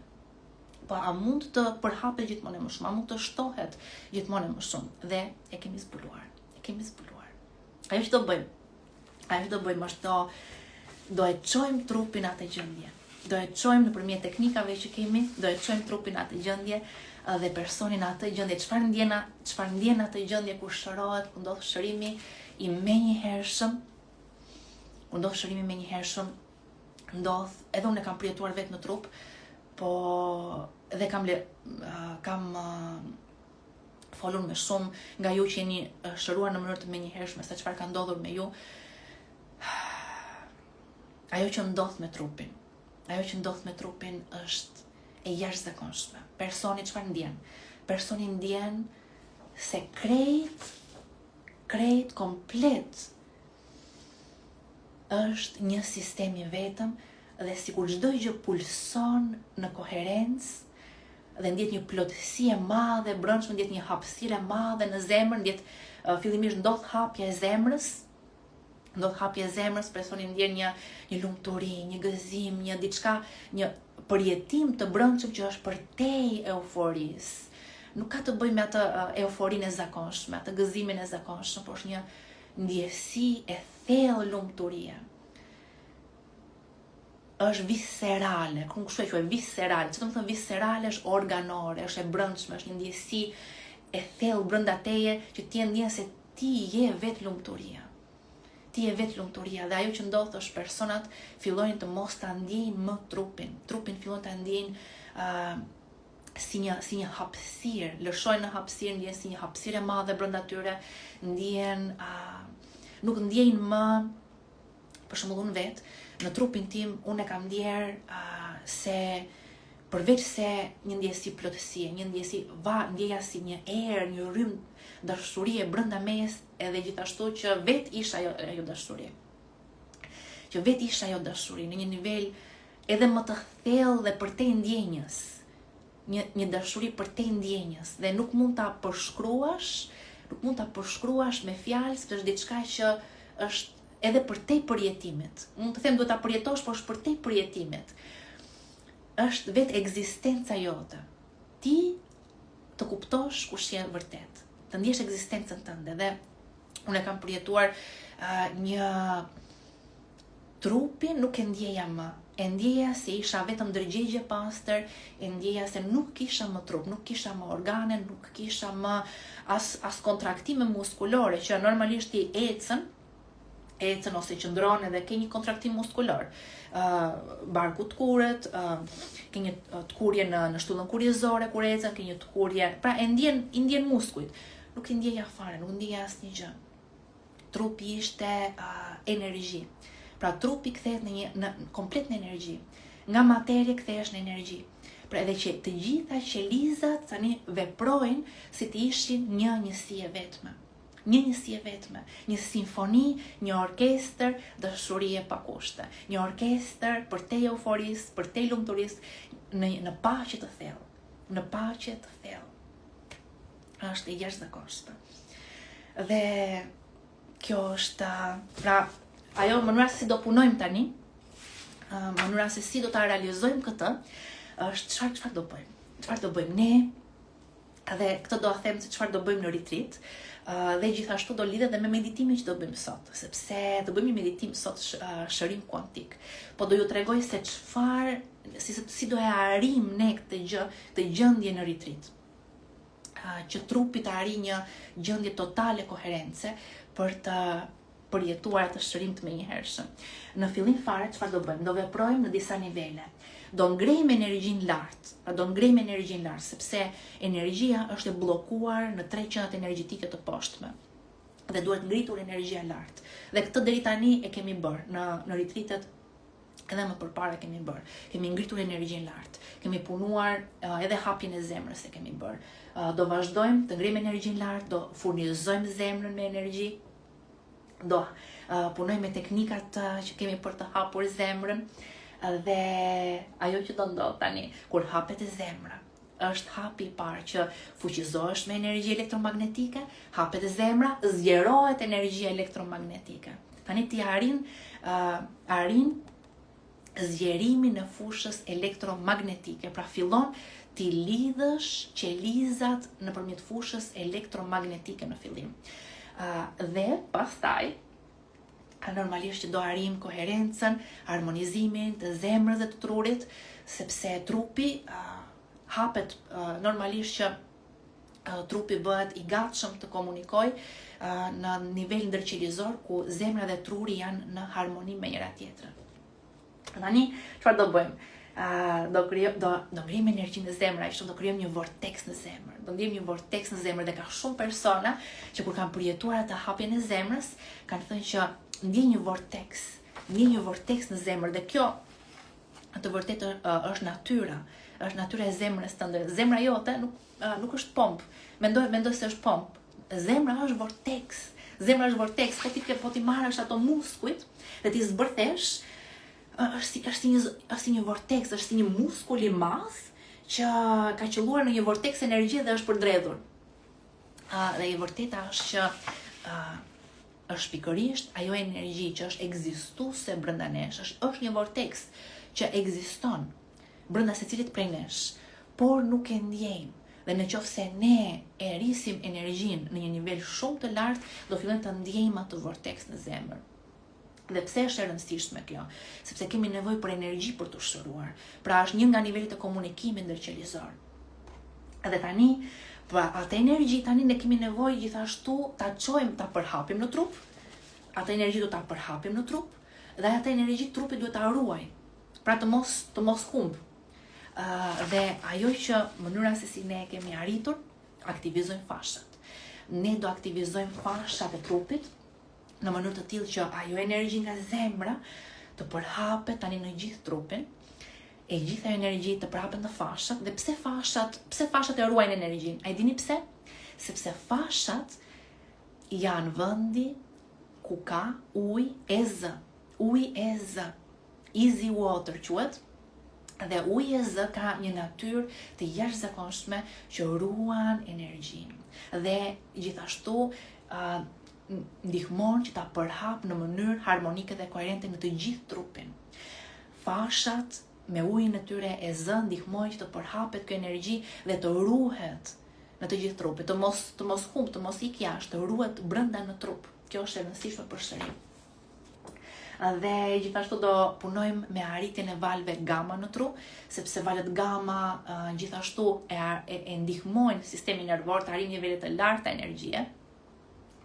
Po a mund të përhapet gjithmonë më shumë, a mund të shtohet gjithmonë më shumë, dhe e kemi zbuluar. Ajo që do bëjmë është do e çojmë trupin atë gjendje. Do e çojmë nëpërmjet teknikave që kemi, do e çojmë trupin atë gjendje dhe personin atë gjendje. Çfarë ndjen atë gjendje kur shërohet, kur ndodh shërimi i menjëhershëm, kur ndodh shërimi i menjëhershëm, ndodh, edhe unë e kam përjetuar vetë në trup, po edhe kam folur me shumë nga ju që jeni shëruar në mënyrë të menjëhershme se çfarë ka ndodhur me ju. Ajo që ndodh me trupin është e jashtëzakonshme. Personi çfarë ndjen? Personi ndjen se krejt komplet është një sistem i vetëm dhe sikur çdo gjë pulson në koherencë dhe ndjet një plotësi e madhe brendshme, ndjet një hapësirë e madhe në zemër, ndjet fillimisht ndodh hapja e zemrës, personi ndjen një lumturi, një gëzim, një diçka, një përjetim të brendshëm që është përtej euforisë. Nuk ka të bëjë me atë euforinë e zakonshme, atë gëzimin e zakonshëm, por është një ndjesi e thellë lumturie. Është viscerale, ku kështu e quaj viscerale. Çfarë do të thonë viscerale? Është organore, është e brendshme, është një ndjesi e thellë brenda teje që ti ndjen se ti je vetë lumturia. Dhe ajo që ndodh është personat fillojnë të mos ta ndjejnë më trupin. Trupin fillojnë ta ndjejnë si një hapësirë, lëshojnë në hapësirë, ndjen si një hapësirë e madhe brenda tyre, nuk ndjejnë më, për shembull unë vetë, në trupin tim unë e kam ndjer se përveç se një ndjesi plotësie, një ndjeja si një erë, një rrym dashurie brenda mes, edhe gjithashtu që vetë isha ajo dashuri. Në një nivel edhe më të thellë dhe përtej ndjenjës. Një dashuri përtej ndjenjës dhe nuk mund ta përshkruash me fjalë, sepse është diçka që është edhe përtej përjetimit. Mund të them duhet ta përjetosh, por është përtej përjetimit. Është vetë ekzistenca jote. Ti të kuptosh kush je vërtet, të ndjesh ekzistencën tënde. Dhe unë e kam përjetuar një trupin nuk e ndjeja më. E ndjeja se isha vetëm ndërgjegje pastër, e ndjeja se nuk kisha më trup, nuk kisha më organe, nuk kisha më as kontraktime muskulore, që normalisht i ecën ose qëndron edhe ke një kontraktim muskulor. Barku të kuret, ke një tkurje në shtullën kurrizore kur ecën, ke një tkurje, pra i ndjen muskujt. Nuk i ndjeja fare, nuk ndjeja asnjë gjë. Trupi ishte energji. Pra trupi kthehet në komplet në energji. Nga materie kthehesh në energji. Pra edhe që të gjitha qelizat tani veprojnë si të ishin një njësi e vetme. Një simfoni, një orkestër dashurie pa kushte. Një orkestër përtej euforisë, përtej lumturisë në paqe të thellë. Është e jashtëzakonshme. Dhe kjo është, pra, ajo mënyra se si do punojmë tani, mënyra se si do ta realizojmë këtë, është çfarë do bëjmë. Çfarë do bëjmë ne? Dhe këtë do a them se çfarë do bëjmë në retreat, dhe gjithashtu do lidhet dhe me meditimin që do bëjmë sot, sepse do bëjmë një meditim sot shërim kuantik. Po do ju tregoj se si do e arrim ne këtë gjendje në retreat. Që trupi të arrijë një gjendje totale koherence për të përjetuar atë shërim të menjëhershëm. Në fillim fare çfarë do bëjmë? Do veprojmë në disa nivele. Do ngrejmë energjinë lart, sepse energjia është e bllokuar në 3 qendrat energjetike të poshtme. Dhe duhet ngritur energjia lart. Dhe këtë deri tani e kemi bërë në retreatet, edhe më përpara kemi bërë. Kemi ngritur energjinë lart. Kemi punuar edhe hapjen e zemrës e kemi bërë. Do vazhdojmë të ngrijmë energjinë lart, do furnizojmë zemrën me energji. Do punojmë me teknikat që kemi për të hapur zemrën. Dhe ajo që do ndodh tani kur hapet zemra është hapi i parë që fuqizohesh me energji elektromagnetike, hapet zemra, zgjerohet energjia elektromagnetike. Tani ti arrin zgjerimin në fushës elektromagnetike, pra fillon ti lidhësh qelizat nëpërmjet fushës elektromagnetike në fillim. Dhe pastaj normalisht që do arrim koherencën, harmonizimin të zemrës dhe të trurit, sepse trupi hapet normalisht që trupi bëhet i gatshëm të komunikoj në nivel ndërqelizor ku zemra dhe truri janë në harmoni me njëra tjetrën. Tani, çfarë do bëjmë? Do ngrijmë energjinë në zemër, do krijojmë një vortex në zemër. Do ndjejmë një vortex në zemër dhe ka shumë persona që kur kanë përjetuar atë hapjen e zemrës, kanë thënë që ndjej një vortex në zemër dhe kjo të vërtetë është natyra e zemrës tënde. Zemra jote nuk është pomp. Mendoj se është pomp. Zemra është vortex. Po ti marrësh ato muskujt dhe ti zbërthesh, është si një vortex, është si një muskull i madh që ka qelluar në një vortex energji dhe është përdredhur. Dhe e vërteta është që është pikërisht ajo energji që është ekzistuese brenda nesh, është një vortex që ekziston brenda secilit prej nesh, por nuk e ndjejmë. Dhe në qoftë se ne e rrisim energjinë në një nivel shumë të lartë, do fillojmë të ndjejmë atë vortex në zemër. Dhe pse është e rëndësishme kjo? Sepse kemi nevojë për energji për të shëruar. Pra është një nga nivelet e komunikimit ndërqelizor. Edhe tani, pra atë energji tani ne kemi nevojë gjithashtu ta çojmë, ta përhapim në trup. Atë energji do ta përhapim në trup dhe atë energji trupi duhet ta ruaj. Pra të mos humb. Dhe ajo që mënyra se si ne kemi arritur, aktivizojmë fashat. Ne do aktivizojmë fashat e trupit në mënyrë të tillë që ajo energji nga zemra të përhapet tani në gjithë trupin, e gjitha energji të përhapet në fashat. Dhe pse fashat e ruajnë energjinë? A e dini pse? Sepse fashat janë vendi ku ka ujë e zë. Easy water quhet. Dhe uji e zë ka një natyrë të jashtëzakonshme që ruan energjinë. Dhe gjithashtu ndihmon që ta përhap në mënyrë harmonike dhe koherente në të gjithë trupin. Fashat me ujin e tyre e zë ndihmojnë që të përhapet kjo energji dhe të ruhet në të gjithë trupin, të mos humb, të mos ikë jashtë, të ruhet brenda në trup. Kjo është e rëndësishme për shërim. Dhe gjithashtu do punojmë me arritjen e valve gamma në tru, sepse valët gamma gjithashtu e ndihmojnë sistemin nervor të arrijë nivele të larta energjie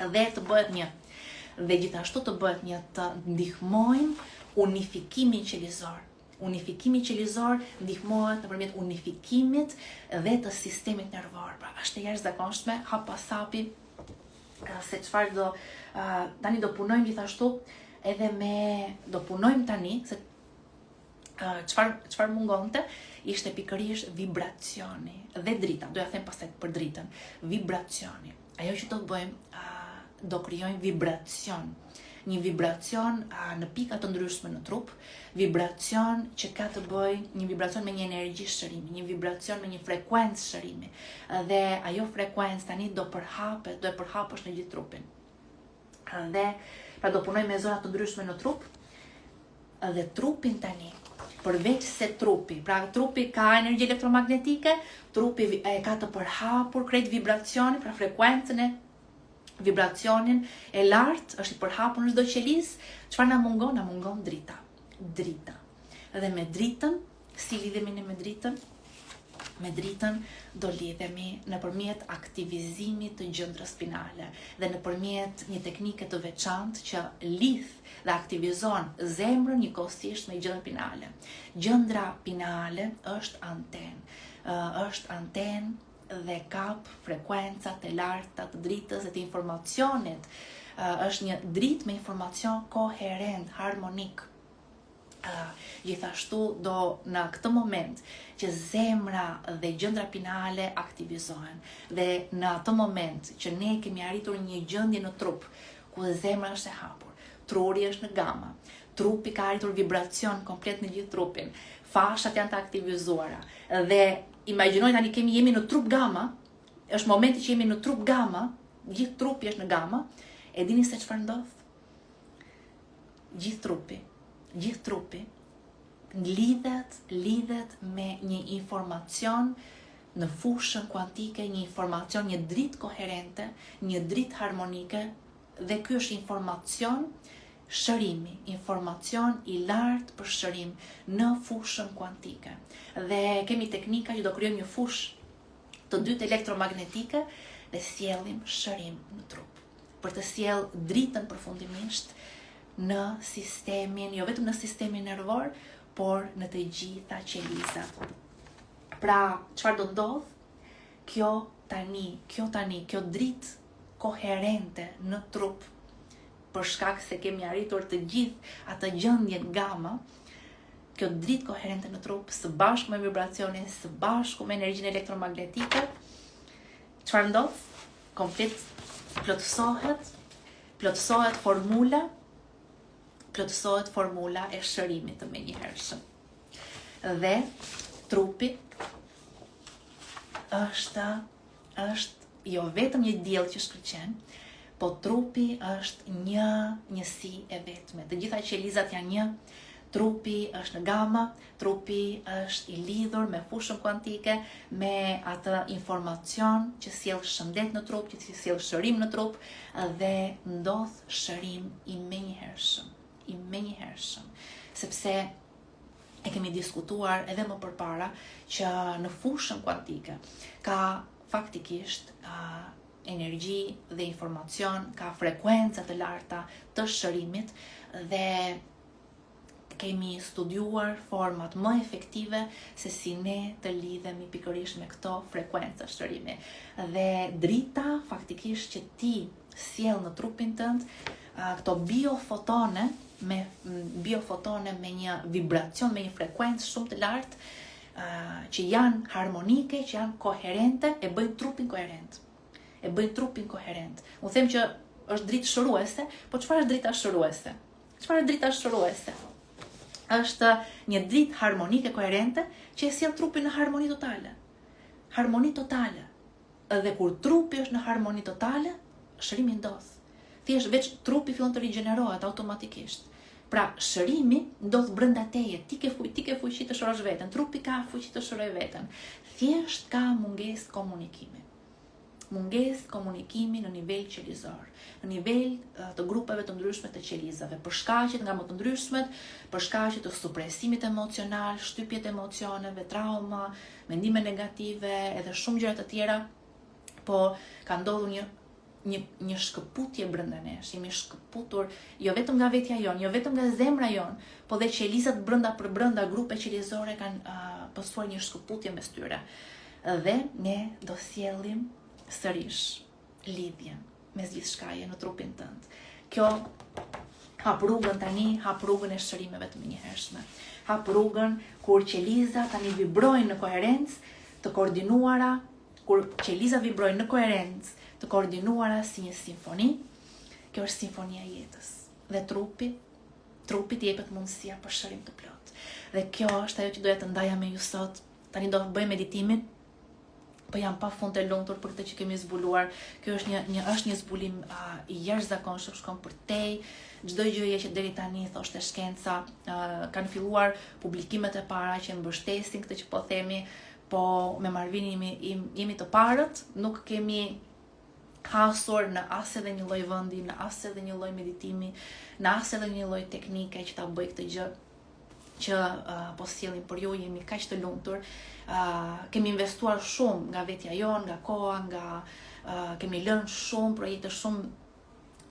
dhe të bëhet një. Dhe gjithashtu të bëhet një të ndihmojnë unifikimin qelizor. Unifikimi qelizor ndihmohet nëpërmjet unifikimit dhe të sistemit nervor. Pra është e jashtëzakonshme hap pas hapi se çfarë tani do punojmë gjithashtu. Do punojmë tani, se çfarë mungonte, ishte pikërisht vibracioni dhe drita. Doja them pastaj për dritën. Vibracioni. Ajo që do bëjmë, do krijojmë vibracion. Një vibracion në pika të ndryshme në trup, vibracion që ka të bëjë një vibracion me një energji shërimi, një vibracion me një frekuencë shërimi. Dhe ajo frekuencë tani do e përhapësh në gjithë trupin. Dhe pra do punoj me zona të ndryshme në trup, dhe trupin tani, përveç se trupi ka energji elektromagnetike, trupi ka të përhapur krejt vibracioni, pra frekuencën e vibracionin e lartë, është i përhapur në çdo qelizë. Çfarë na mungon drita. Dhe me dritën, si lidhemi ne me dritën? Me dritën do lidhemi nëpërmjet aktivizimit të gjëndrës pinale dhe nëpërmjet një teknike të veçantë që lidh dhe aktivizon zemrën njëkohësisht me gjëndrën pinale. Gjëndra pinale është anten dhe kap frekuencat e larta të dritës dhe të informacionit. Është një dritë me informacion koherent, harmonik. Gjithashtu do në këtë moment që zemra dhe gjëndra pinale aktivizohen dhe në atë moment që ne kemi arritur një gjendje në trup ku zemra është e hapur, truri është në gamma, trupi ka arritur vibracion komplet në gjithë trupin, fashat janë të aktivizuara dhe imagjinoj tani jemi në trup gamma, është momenti që jemi në trup gamma, gjithë trupi është në gamma, e dini se çfarë ndodh? Gjithë trupi lidhet me një informacion në fushën kuantike, një informacion, një dritë koherente, një dritë harmonike, dhe ky është informacion shërimi, informacion i lartë për shërim në fushën kuantike. Dhe kemi teknika që do krijojmë një fushë të dytë elektromagnetike dhe sjellim shërim në trup. Për të sjell dritën përfundimisht në sistemin, jo vetëm në sistemin nervor, por në të gjitha qelizat. Pra, çfarë do ndodh? Kjo dritë koherente në trup, për shkak se kemi arritur të gjithë atë gjendje gamma, kjo dritë koherente në trup, së bashku me vibracionin, së bashku me energjinë elektromagnetike, çfarë ndodh? Komplet plotësohet formula e shërimit të menjëhershëm. Dhe trupi është jo vetëm një diell që shkëlqen, po trupi është një njësi e vetme. Të gjitha qelizat janë një, trupi është në gama, trupi është i lidhur me fushën kuantike, me atë informacion që sjell shëndet në trup, që sjell shërim në trup, dhe ndodh shërim i menjëhershëm. Sepse e kemi diskutuar edhe më përpara që në fushën kuantike ka faktikisht energji dhe informacion, ka frekuenca të larta të shërimit dhe kemi studiuar format më efektive se si ne të lidhemi pikërisht me këto frekuenca shërimi. Dhe drita faktikisht që ti sjell në trupin tënd këto biofotone me një vibracion, me një frekuencë shumë të lartë, që janë harmonike, që janë koherente, e bëjnë trupin koherent. Unë them që është dritë shëruese, po çfarë është drita shëruese? Është një dritë harmonike koherente që e sjell trupin në harmoni totale. Dhe kur trupi është në harmoni totale, shërimi ndodh. Thjesht veç trupi fillon të rigjenerohet automatikisht. Pra, shërimi ndodh brenda teje, ti ke fuqi të shërosh veten, trupi ka fuqi të shërojë veten. Thjesht ka mungesë komunikimi në nivel qelizor, në nivel të grupeve të ndryshme të qelizave, për shkaqet nga më të ndryshmet, për shkaqet të supresimit emocional, shtypjet e emocioneve, trauma, mendime negative, edhe shumë gjëra të tjera, po ka ndodhur një shkëputje brenda nesh, jemi shkëputur jo vetëm nga vetja jon, jo vetëm nga zemra jon, po dhe qelizat brenda për brenda, grupe qelizore kanë pasur një shkëputje mes tyre. Dhe ne do sjellim sërish lidhjen mes gjithçkaje në trupin tënd. Kjo hap rrugën e shërimeve të menjëhershme. Hap rrugën kur qelizat tani vibrojnë në koherencë të koordinuara, kur qelizat vibrojnë në koherencë të koordinuara si një simfoni, kjo është simfonia e jetës. Dhe trupit jepet mundësia për shërim të plot. Dhe kjo është ajo që doja të ndaja me ju sot. Tani do të bëj meditimin, po jam pafund e lumtur për këtë që kemi zbuluar. Kjo është një zbulim i jashtëzakonshëm, shkon për tej. Çdo gjëje që deri tani thoshte shkenca, kanë filluar publikimet e para që mbështesin këtë që po themi, po me Marvinin jemi të parët, nuk kemi hasur në as edhe një lloj vendi, në as edhe një lloj meditimi, në as edhe një lloj teknike që ta bëj këtë gjë që po sjellim për ju. Jemi kaq të lumtur. Kemi investuar shumë nga vetja jon, nga koha, kemi lënë shumë projekte, shumë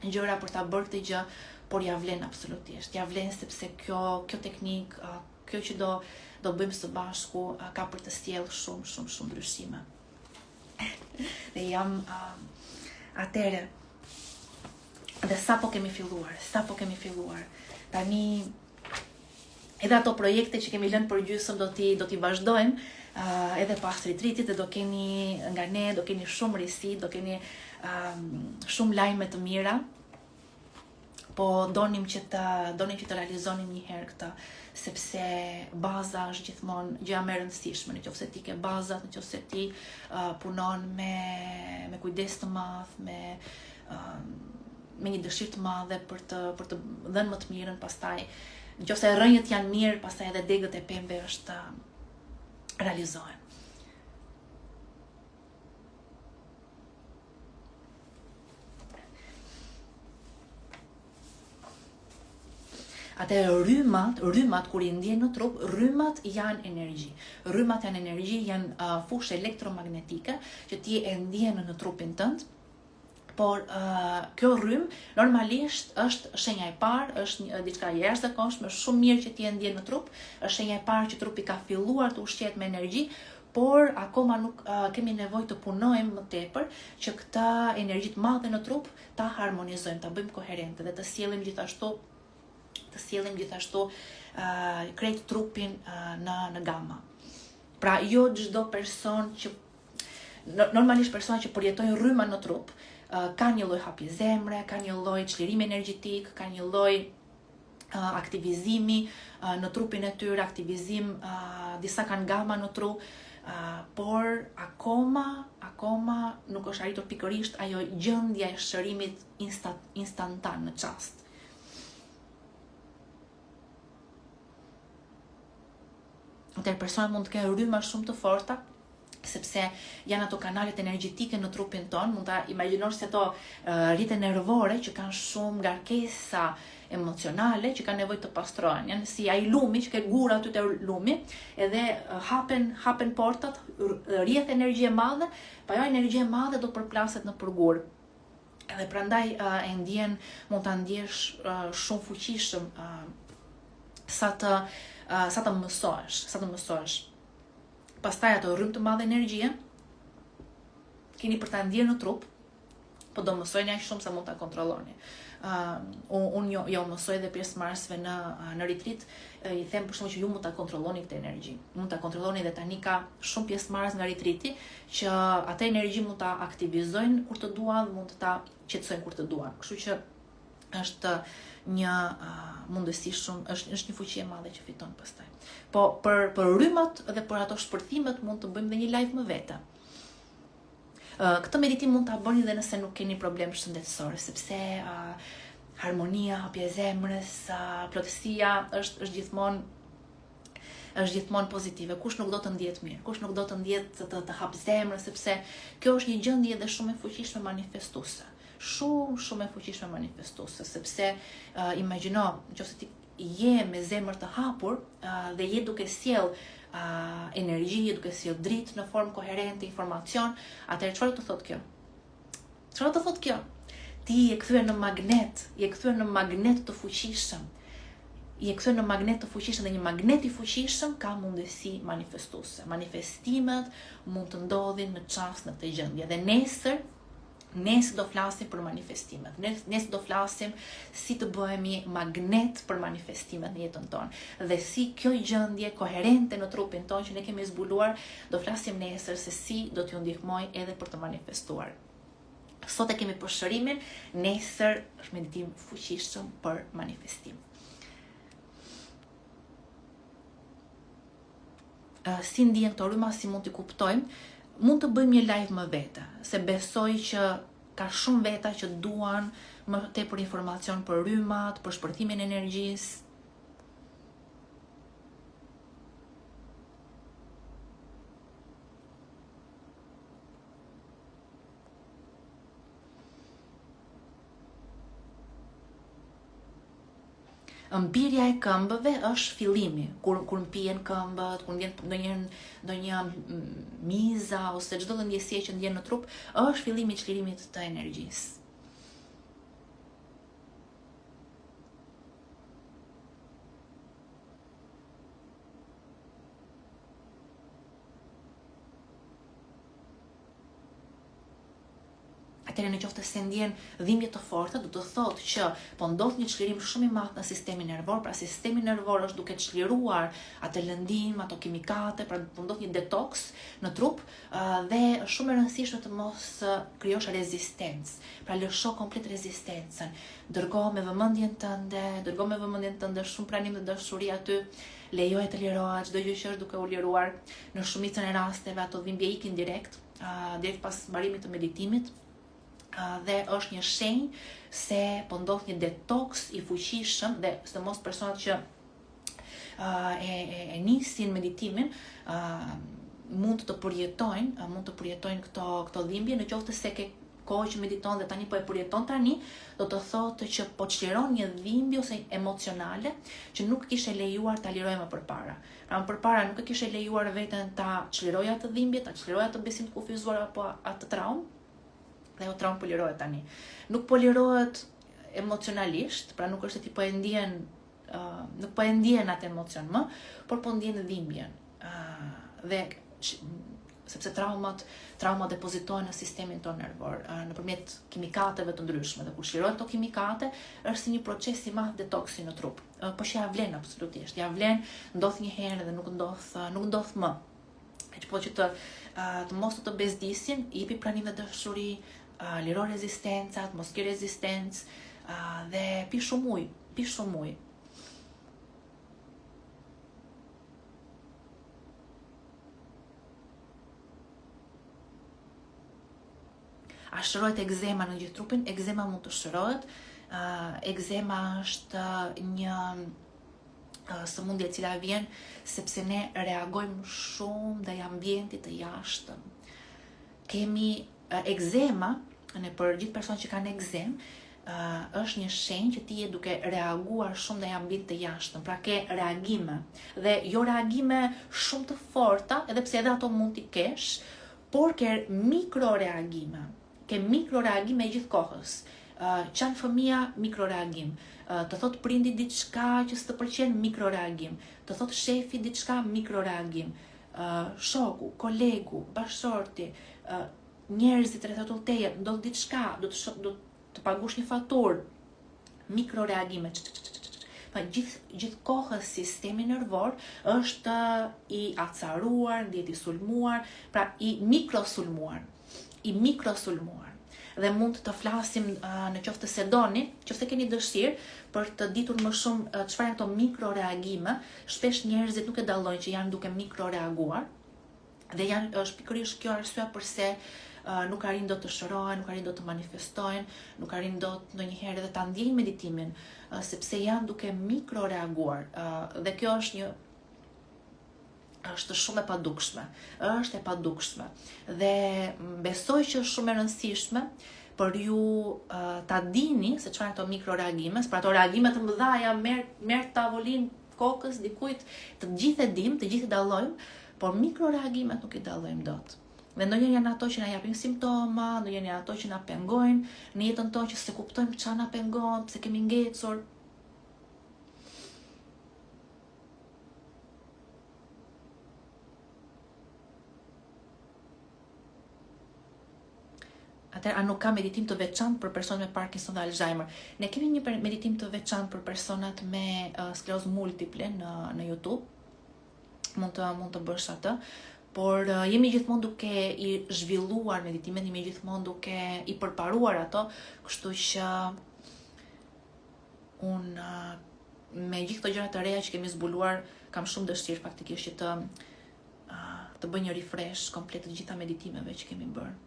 gjëra për ta bërë këtë gjë, por ja vlen absolutisht. Ja vlen sepse kjo teknik, kjo që do bëjmë së bashku, ka për të sjellë shumë ndryshime. Dhe jam atëre, dhe sapo kemi filluar. Tani edhe ato projekte që kemi lënë për gjysmë do t'i vazhdojmë, edhe pas retreatit, dhe do keni nga ne, do keni shumë risi, do keni shumë lajme të mira, po donim që të realizonim një herë këtë, sepse baza është gjithmonë gjëja më e rëndësishme. Nëse ti ke bazat, nëse ti punon me kujdes të madh, me një dëshirë të madhe për të dhënë më të mirën, pastaj nëse rrënjët janë mirë, pastaj edhe degët e pemëve është realizohen. Atë rrymat kur I ndjen në trup, rrymat janë energji. Rrymat janë energji, janë fushë elektromagnetike që ti e ndjen në trupin tënd. Por kjo rrym normalisht është shenja e parë, është diçka jashtëzakonshme, shumë mirë që ti e ndjen në trup, është shenja e parë që trupi ka filluar të ushqehet me energji, por akoma nuk kemi nevojë të punojmë më tepër që këtë energji të madhe në trup ta harmonizojmë, ta bëjmë koherente dhe të sjellim gjithashtu krejt trupin në gama. Pra jo çdo person që normalisht persona që përjetojnë rryma në trup ka një lloj hapje zemre, ka një lloj çlirimi energjetik, ka një lloj aktivizimi në trupin e tyre, aktivizim disa kanë gama në tru, por akoma nuk është arritur pikërisht ajo gjendja e shërimit instantan në çast. Atëherë personat mund të kenë rryma shumë të forta, sepse janë ato kanalet energjetike në trupin ton, mund ta imagjinosh se ato rrjete nervore që kanë shumë ngarkesa emocionale që kanë nevojë të pastrohen. Janë si ai lumi që ke gur aty te lumi, edhe hapen portat, rrjedh energji e madhe, pa ajo energji e madhe do të përplaset në përgur. Edhe prandaj e ndjen, mund ta ndjesh shumë fuqishëm sa të mësohesh. Pastaj ato rrymë të madhe energjie keni për ta ndjerë në trup, po do mësojni aq shumë sa mund ta kontrolloni. Unë jo mësoj edhe pjesëmarrësve në retreat, I them për shkak që ju mund ta kontrolloni këtë energji. Mund ta kontrolloni dhe tani ka shumë pjesëmarrës nga retreati që atë energji mund ta aktivizojnë kur të duan, mund ta qetësojnë kur të duan. Kështu që është një mundësi shumë, është një fuqi e madhe që fiton pastaj. Po për rrymat dhe për ato shpërthimet mund të bëjmë dhe një live më vete. Këtë meditim mund ta bëni dhe nëse nuk keni problem shëndetësor, sepse harmonia, hapja e zemrës, plotësia është gjithmonë pozitive. Kush nuk do të ndjet mirë, kush nuk do të ndjet të hap zemrën, sepse kjo është një gjendje edhe shumë e fuqishme manifestuese. Shumë e fuqishme manifestuese, sepse imagjino, nëse ti je me zemër të hapur dhe je duke sjell energji, je duke sjell dritë në formë koherente, informacion, atëherë çfarë të thotë kjo? Çfarë të thotë kjo? Ti je kthyer në magnet të fuqishëm. Dhe një magnet I fuqishëm ka mundësi manifestuese. Manifestimet mund të ndodhin në çast në këtë gjendje. Dhe nesër do flasim për manifestimet. Nesër do flasim si të bëhemi magnet për manifestimet në jetën tonë. Dhe si kjo gjendje koherente në trupin tonë që ne kemi zbuluar, do flasim nesër se si do t'ju ndihmoj edhe për të manifestuar. Sot e kemi për shërimin, nesër është meditim fuqishëm për manifestim. Si ndihen këto rryma, si mund t'i kuptojmë? Mund të bëjmë një live më vete, se besoj që ka shumë veta që duan më tepër informacion për rrymat, për shpërtimin e energjisë. Mbirja e këmbëve është fillimi, kur mpihen këmbët, kur ndjen ndonjë miza ose çdo ndjesie që ndjen në trup, është fillimi I çlirimit të energjisë. Atëherë nëse se ndjen dhimbje të forta, do të thotë që po ndodh një çlirim shumë I madh në sistemin nervor, pra sistemi nervor është duke çliruar atë lëndim, ato kimikate, pra po ndodh një detoks në trup dhe është shumë e rëndësishme të mos krijosh rezistencë. Pra lësho komplet rezistencën. Dërgo me vëmendjen tënde shumë pranim dhe dashuri aty. Lejoje të lirohet çdo gjë që është duke u liruar. Në shumicën e rasteve ato dhimbje ikin direkt pas mbarimit të meditimit. Dhe është një shenjë se po ndodh një detoks I fuqishëm dhe sidomos personat që e nisin meditimin mund të përjetojnë këto dhimbje nëse se ke kohë që mediton dhe tani po e përjeton tani, do të thotë që po çliron një dhimbje ose emocionale që nuk kishe lejuar ta lirojë më përpara. Pra më përpara nuk e kishe lejuar veten ta çliroja atë dhimbje, ta çliroja atë besim të kufizuar apo atë traumë, dhe ajo traumë po lirohet tani. Nuk po lirohet emocionalisht, pra nuk është se ti po e ndjen nuk po e ndjen atë emocion më, por po ndjen dhimbjen. Dhe sepse traumat depozitohen në sistemin tonë nervor nëpërmjet kimikateve të ndryshme, dhe kur shlirohen këto kimikate është si një proces i madh detoksi në trup. Po që ja vlen absolutisht, ja vlen, ndodh një herë dhe nuk ndodh më. Po që të mos të bezdisin, jepi pranim dhe dashuri, liro rezistencat, mos ke rezistencë, dhe pi shumë ujë. A shërohet egzema në gjithë trupin? Egzema mund të shërohet. Egzema është një sëmundje e cila vjen sepse ne reagojmë shumë ndaj ambientit të jashtëm. Kemi egzema, për gjithë personat që kanë egzem, është një shenjë që ti je duke reaguar shumë ndaj ambientit të jashtëm, pra ke reagime, dhe jo reagime shumë të forta, edhe pse edhe ato mund t'i kesh, por ke mikroreagime. Ke mikroreagime gjithë kohës. Qanë fëmija, mikroreagim. Të thot prindi diçka që s'të pëlqen, mikroreagim. Të thot shefi diçka, mikroreagim. Shoku, kolegu, bashkëshorti, njerëzit rreth teje, ndodh diçka, do të pagush një faturë, mikroreagime. Gjithë kohës sistemi nervor është i acaruar, ndjet i sulmuar, pra i mikrosulmuar. Dhe mund të flasim në qoftë se doni, qoftë keni dëshirë për të ditur më shumë çfarë janë këto mikroreagime. Shpesh njerëzit nuk e dallojnë që janë duke mikroreaguar, dhe është pikërisht kjo arsye pse nuk arrin dot të shërohen, nuk arrin dot të manifestojnë, nuk arrin dot ndonjëherë edhe ta ndjejnë meditimin, sepse janë duke mikroreaguar. Dhe kjo është shumë e padukshme. Dhe besoj që është shumë e rëndësishme për ju ta dini se çfarë janë këto mikroreagime, për ato reagime të mëdha merr tavolinë kokës dikujt, të gjithë e dim, të gjithë dallojmë, por mikroreagimet nuk i dallojmë dot. Dhe ndonjëherë janë ato që na japin simptoma, ndonjëherë janë ato që na pengojnë në jetën tonë, që se kuptojmë çfarë na pengon, pse kemi ngecur. Atëherë, a nuk ka meditim të veçantë për personat me Parkinson dhe Alzheimer? Ne kemi një meditim të veçantë për personat me sklerozë multiple në YouTube. Mund të bësh atë, por jemi gjithmonë duke i zhvilluar meditimin, jemi gjithmonë duke i përparuar ato, kështu që unë me gjithë këto gjëra të reja që kemi zbuluar, kam shumë dëshirë faktikisht që të bëj një refresh komplet të gjitha meditimeve që kemi bërë.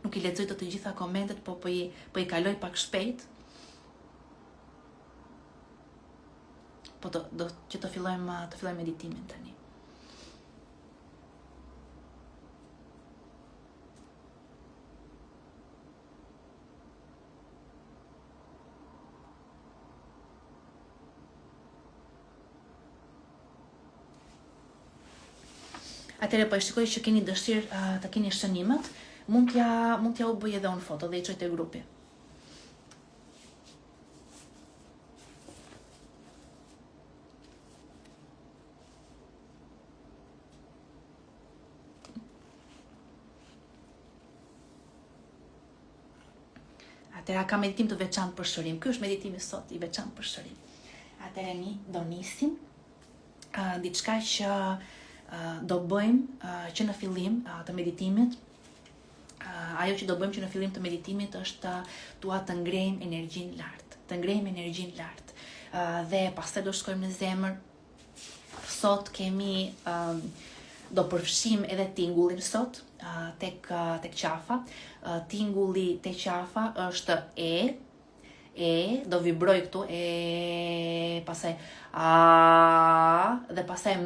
Nuk i lexoj të gjitha komentet, po i kaloj pak shpejt. Po që të fillojmë meditimin tani. Atëherë po e shikoj që keni dëshirë të keni shënimet. Mund t'ja u bëj edhe unë foto dhe i çoj te grupi. Atëherë ka meditim të veçantë për shërim. Ky është meditimi sot i veçantë për shërim. Atëherë do nisim diçka që do bëjmë që në fillim të meditimit. Ajo që do bëjmë që në fillim të meditimit është tua të ngrejmë energjinë lart. Dhe pastaj do shkojmë në zemër. Sot kemi do përfshim edhe tingullin sot tek qafa. Tingulli tek qafa është do vibroj këtu, pastaj dhe pastaj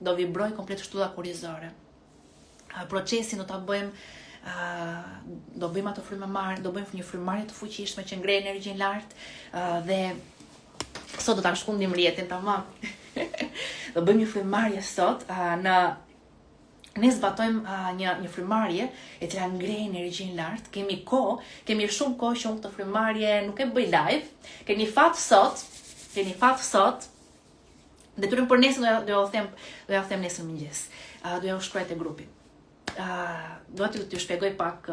do vibroj komplet shtulla kurrizore. Procesin do ta bëjmë, do bëjmë ato frymëmarrje, do bëjmë një frymëmarrje të fuqishme që ngre energjinë lart, dhe sot do ta shkundim rjetin tamam. Do bëjmë një frymëmarrje sot, ne zbatojmë një frymëmarrje e cila ngre energjinë lart. Kemi shumë kohë që unë këtë frymëmarrje nuk e bëj live. Keni fat sot. Detyrën për nesër do ja them nesër mëngjes. Do ja u shkruaj te grupi. Do t'ju shpjegoj pak.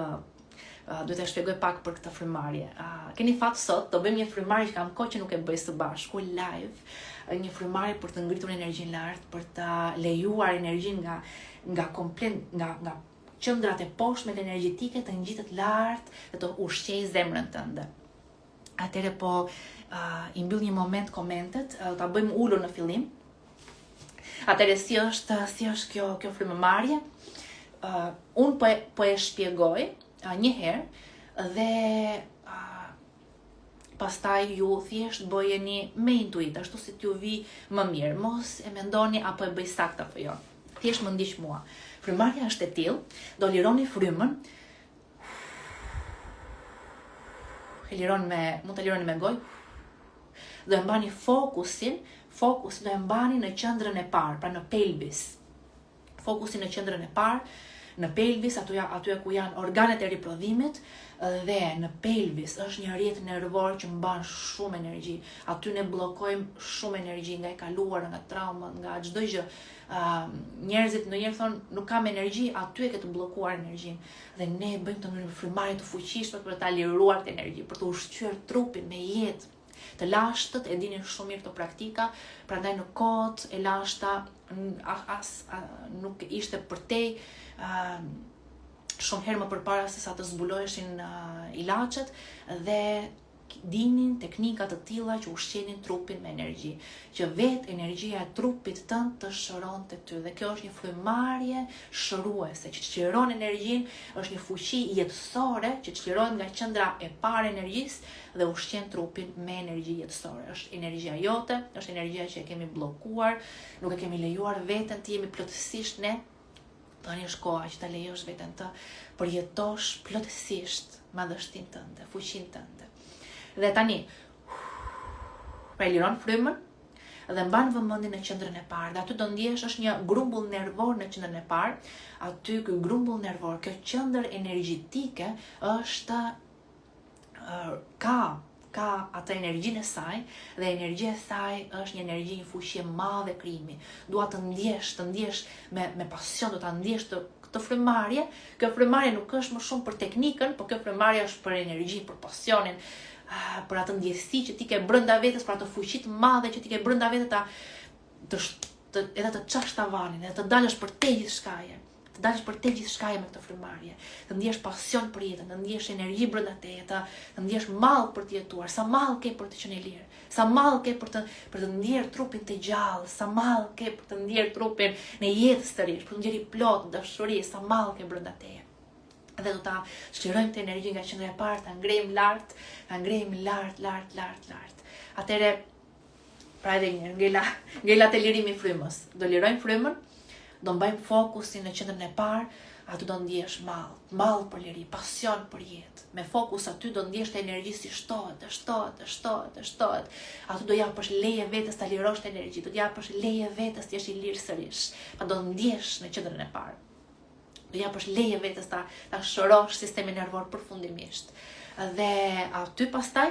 Do t'ja shpjegoj pak për këtë frymëmarrje. Keni fat sot, do bëjmë një frymëmarrje që kam kohë që nuk e bëj së bashku live. Një frymëmarrje për të ngritur energjinë lart, për të lejuar energjinë nga qendrat e poshtme energjetike të ngjitet lart dhe të ushqejë zemrën tënde. Atëherë i mbyll një moment komentet, ta bëjmë ulur në fillim. Atëherë si është kjo frymëmarrje? Unë po e shpjegoj një herë dhe pastaj ju thjesht bëjeni me intuit, ashtu si t'ju vi më mirë. Mos e mendoni apo e bëj saktë apo jo. Thjesht më ndiq mua. Frymëmarrja është e tillë, do lironi frymën. Mund ta lironi me gojë. Do e mbani fokusin do e mbani në qendrën e parë, pra në pelvis. Fokusin në qendrën e parë, në pelvis, aty ku janë organet e riprodhimit, dhe në pelvis është një rrjet nervor që mban shumë energji. Aty ne bllokojmë shumë energji nga e kaluara, nga traumat, nga çdo gjë. Njerëzit ndonjëherë thonë nuk kam energji, aty e ke të bllokuar energjinë. Dhe ne bëjmë të ndonjë frymëmarrje të fuqishme për ta liruar këtë energji, për të ushqyer trupin me jetë. Të lashtët e dinin shumë mirë këto praktika, prandaj në kohët e lashta nuk ishte përtej shumë herë më përpara se sa të zbuloheshin ilaçet, dhe dinin teknika të tilla që ushqenin trupin me energji, që vetë energjia e trupit tënd të shëronte ty. Dhe kjo është një frymëmarrje shëruese që çliron energjinë, është një fuqi jetësore që çlirohet nga qendra e parë e energjisë dhe ushqen trupin me energji jetësore. Është energjia jote, është energjia që e kemi bllokuar, nuk e kemi lejuar veten të jemi plotësisht ne. Tani është koha që ta lejosh veten të përjetosh plotësisht madhështinë tënde, fuqinë tënde. Dhe tani, liron frymën dhe mban vëmendjen në qendrën e parë. Dhe aty do ndjesh është një grumbull nervor në qendrën e parë. Aty ky grumbull nervor, kjo qendër energjetike është ka atë energjinë e saj, dhe energjia e saj është një energji, një fuqi e madhe krijimi. Dua të ndjesh me pasion, do ta ndjesh këtë frymëmarrje. Kjo frymëmarrje nuk është më shumë për teknikën, por kjo frymëmarrje është për energji, për pasionin, për atë ndjesi që ti ke brenda vetes, për atë fuqi të madhe që ti ke brenda vetes, edhe të çash tavanin, edhe të dalësh për te gjithçkaje. Të dalësh për te gjithçkaje me këtë frymëmarrje. Të ndjesh pasion për jetën, të ndjesh energji brenda teje, të ndjesh mall për të jetuar, sa mall ke për të qenë lirë, sa mall ke për të ndjerë trupin të gjallë, sa mall ke për të ndjerë trupin në jetë sërish, për të ndjerë i plot dashuri, sa mall ke brenda teje. Dhe do ta çlirojmë të energji nga qendra e parë, ta ngrejmë lart. Atëre, pra edhe një ngela të lirimi frymës. Do lirojmë frymën, do mbajmë fokusin në qendrën e parë, aty do ndjesh mall për liri, pasion për jetë. Me fokus aty do ndjesh të energji si shtohet. Aty do japësh leje vetes ta lirosh të energji, do japësh leje vetes të jesh i lirë sërish. Pa do ndjesh në qendrën e parë. Do japësh leje vetes ta shërosh sistemin nervor përfundimisht. Dhe aty pastaj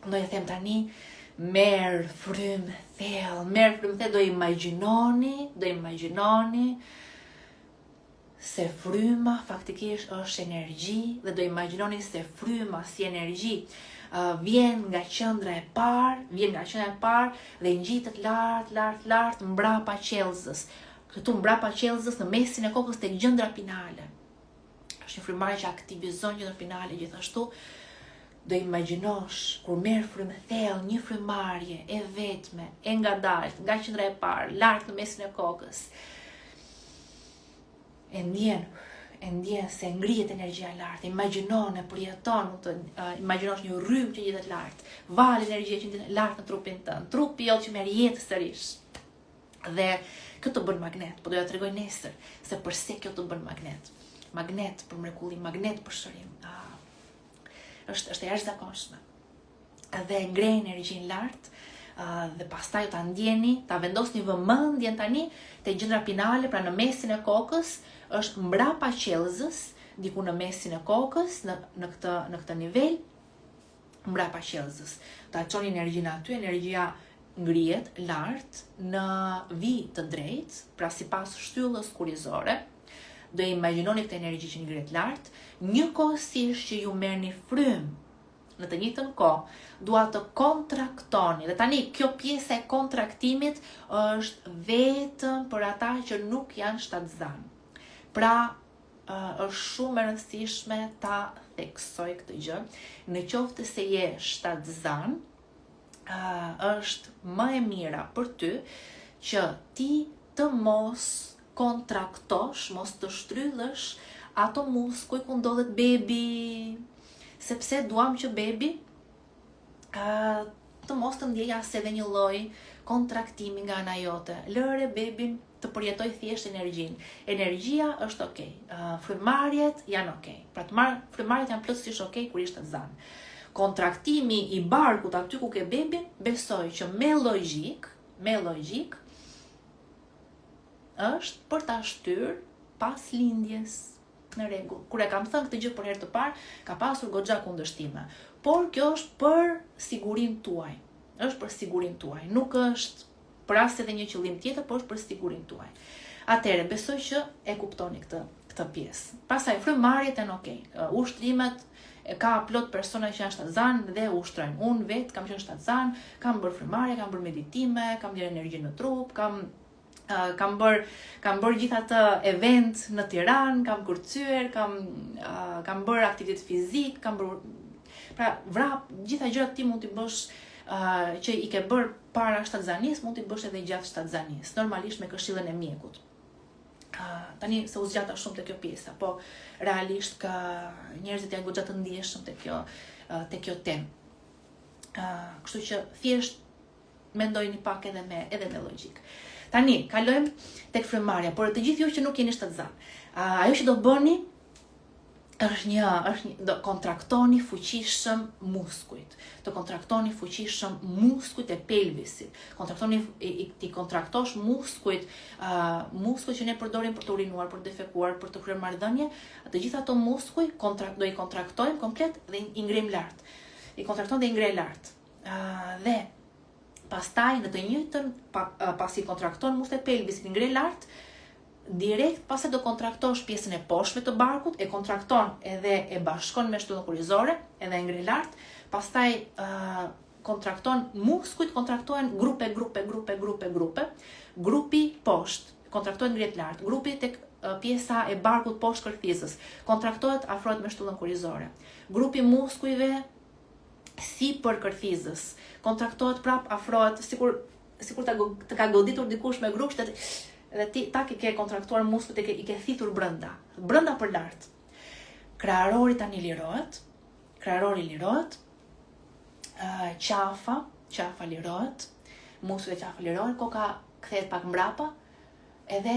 do i them tani, merr frymë thellë, do imagjinoni se fryma faktikisht është energji, dhe do imagjinoni se fryma si energji vjen nga qendra e parë dhe ngjitet lart mbrapa qelzës. Këtu mbrapa qelzës, në mesin e kokës tek gjendra pinale. Është një frymëmarrje që aktivizon gjendrën pinale gjithashtu. Do imagjinosh kur merr frymë thellë, një frymëmarrje e vetme, e ngadalt, nga qendra e parë, lart në mesin e kokës. e ndjen se ngrihet energjia lart, imagjino, e përjeton, imagjinosh një rrymë që ngjitet lart, val energjie që ngjitet lart në trupin tënd, trupi jot që merr jetë sërish. Dhe kjo të bën magnet, po doja t'rregoj nesër se përse kjo të bën magnet. Magnet për mrekulli, magnet për shërim. Është e jashtëzakonshme. Dhe ngrej energjinë lart, dhe pastaj ta ndjeni, ta vendosni vëmendjen tani te gjendra pinale, pra në mesin e kokës, është mbrapa qelzës, diku në mesin e kokës, në këtë nivel, mbrapa qelzës. Ta çoni energjinë aty, energjia ngrihet lart në vijë të drejtë, pra sipas shtyllës kurizore. Do e imagjinoni këtë energji që ngrihet lart, njëkohësisht që ju merrni frymë. Në të njëjtën kohë, dua të kontraktoni. Dhe tani, kjo pjesa e kontraktimit është vetëm për ata që nuk janë shtatzanë. Pra, është shumë e rëndësishme ta theksoj këtë gjë. Në qoftë se je shtatzan, është më e mira për ty që ti të mos kontraktosh, mos të shtrydhësh ato muskuj ku ndodhet bebi. Sepse duam që bebi të mos të ndjej as edhe një lloj kontraktimi nga ana jote. Lëre bebin të përjetoj thjesht energjinë. Energjia është okay. Frymarrjet janë okay. Pra frymarrjet janë plotësisht okay kur je shtatzan. Kontraktimi i barkut aty ku ke bebin, besoj që me logjik është për ta shtyr pas lindjes. Në rregull. Kur e kam thënë këtë gjë për herë të parë, ka pasur goxha kundërshtime. Por kjo është për sigurinë tuaj. Është për sigurinë tuaj. Nuk është për as edhe një qëllim tjetër, por është për sigurinë tuaj. Atëherë, besoj që e kuptoni këtë pjesë. Pastaj frymarrjet janë okay. Ushtrimet ka plot persona që janë shtatzan dhe ushtrojnë. Unë vetë kam qenë shtatzan, kam bërë frymarrje, kam bërë meditime, kam dhënë energji në trup, kam bërë gjithë atë event në Tiranë, kam kërcyer, kam bërë aktivitet fizik, kam bërë pra vrap, gjitha gjërat ti mund t'i bësh që i ke bërë para shtatzanisë, mund t'i bësh edhe gjatë shtatzanisë, normalisht me këshillën e mjekut. Tani se u zgjata shumë te kjo pjesa, po realisht ka njerëzit janë goxha të ndjeshëm te kjo temë. Kështu që thjesht mendojini pak edhe me logjik. Tani, kalojmë tek frymarrja, por të gjithë ju që nuk jeni shtatzan. Ajo që do bëni do kontraktoni fuqishëm muskujt. Të kontraktoni fuqishëm muskujt e pelvisit. Ti kontraktosh muskujt që ne përdorim për të urinuar, për të defekuar, për të kryer marrëdhënie. Të gjitha ato muskuj do i kontraktojmë komplet dhe i ngrejmë lart. I kontrakton dhe i ngrej lart. Dhe pastaj në të njëjtën pasi kontrakton muskujt e pelvisit, i ngrej lart, direkt pastaj do kontraktosh pjesën e poshtme të barkut, e kontrakton edhe e bashkon me shtyllën kurizore, edhe e ngrej lart, pastaj kontrakton muskujt, kontraktohen grupe. Grupi poshtë kontraktohet ngrihet lart, grupi tek pjesa e barkut poshtë kërthizës kontraktohet, afrohet me shtyllën kurizore. Grupi muskujve sipër kërthizës kontraktohet prap, afrohet sikur të ka goditur dikush me grup dhe ti ta ke kontraktuar muskujt e i ke thithur brenda për lart. Krahërori tani lirohet. Qafa lirohet. Muskujt e qafa lirohen, koka kthehet pak mbrapa, edhe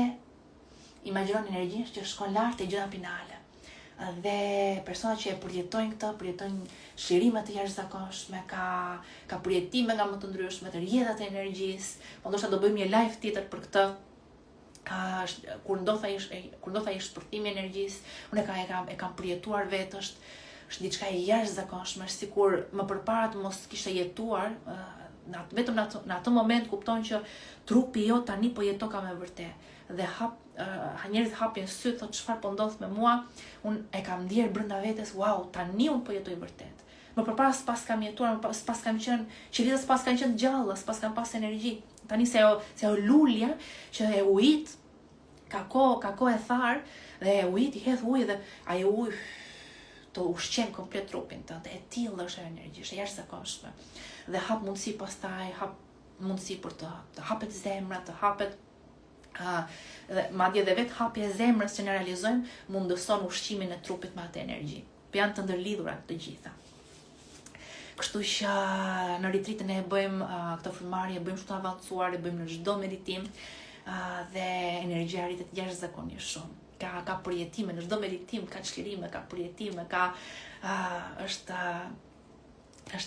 imagjinoni energjinë që shkon lart te gjëra pinale. Dhe personat që e përjetojnë shirime të jashtëzakonshme, ka përjetime nga më të ndryshme, të rrjetat e energjisë. Po ndoshta do bëjmë një live tjetër për këtë. Kur ndodha i shpërthimi i energjisë, unë e kam përjetuar vetë, është diçka e jashtëzakonshme, sikur më përpara të mos kisha jetuar, vetëm në atë moment kupton që trupi jo tani po jeton ka me vërtet. Dhe njerëzit hapin sy, thotë çfarë po ndodh me mua, unë e kam ndier brenda vetes, wow, tani unë po jetoj vërtet. Më përpara s'pas kam jetuar, s'pas kam qenë, qelida s'pas kanë qenë gjalla, s'pas kam pas energji. Tani se o lulja që e ujit, ka kohë e tharë, dhe e ujit i hedh ujë dhe ajo ujë të ushqen komplet trupin tënd. E tillë është energji, është jashtëzakonshme. Dhe hap mundësi pastaj, hap mundësi për të hapet zemra, të hapet Dhe madje dhe vetë hapja e zemrës që ne realizojmë mundëson ushqimin e trupit me atë energji. Po janë të ndërlidhura të gjitha. Kështu që në retreatën e bëjmë këtë frymëmarrje, bëjmë shumë të avancuar, e bëjmë në çdo meditim dhe energjia rritet jashtëzakonisht shumë. Ka përjetime në çdo meditim, ka çlirime, ka përjetime, është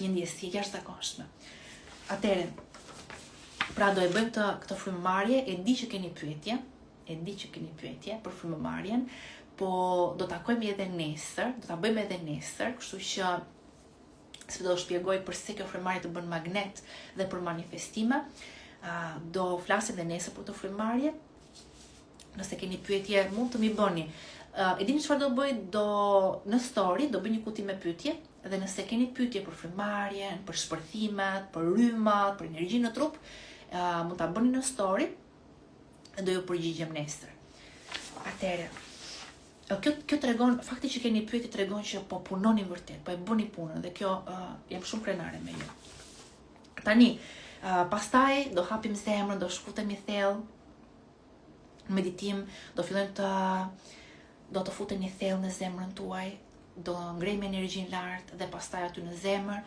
një ndjesi jashtëzakonshme. Atëherë, pra do e bëjmë këtë frymëmarrje, e di që keni pyetje për frymëmarrjen, po do ta takojmë edhe nesër, do ta bëjmë edhe nesër, kështu që se do shpjegoj përse kjo frymëmarrje të bën magnet dhe për manifestime. Do flasim edhe nesër për këtë frymëmarrje. Nëse keni pyetje, mund të mi bëni. E dini çfarë do bëj? Në story do bëj një kuti me pyetje, dhe nëse keni pyetje për frymëmarrjen, për shpërthimet, për rrymat, për energjinë në trup, mund ta bëni në story dhe do ju përgjigjem nesër. Atëherë, kjo tregon, fakti që keni pyetje tregon që po punoni vërtet, po e bëni punën dhe kjo jam shumë krenare me ju. Tani, pastaj do hapim zemrën, do shkutemi thellë, meditim, do fillojmë do të futeni thellë në zemrën tuaj, do ngrejmë energjinë lart dhe pastaj aty në zemër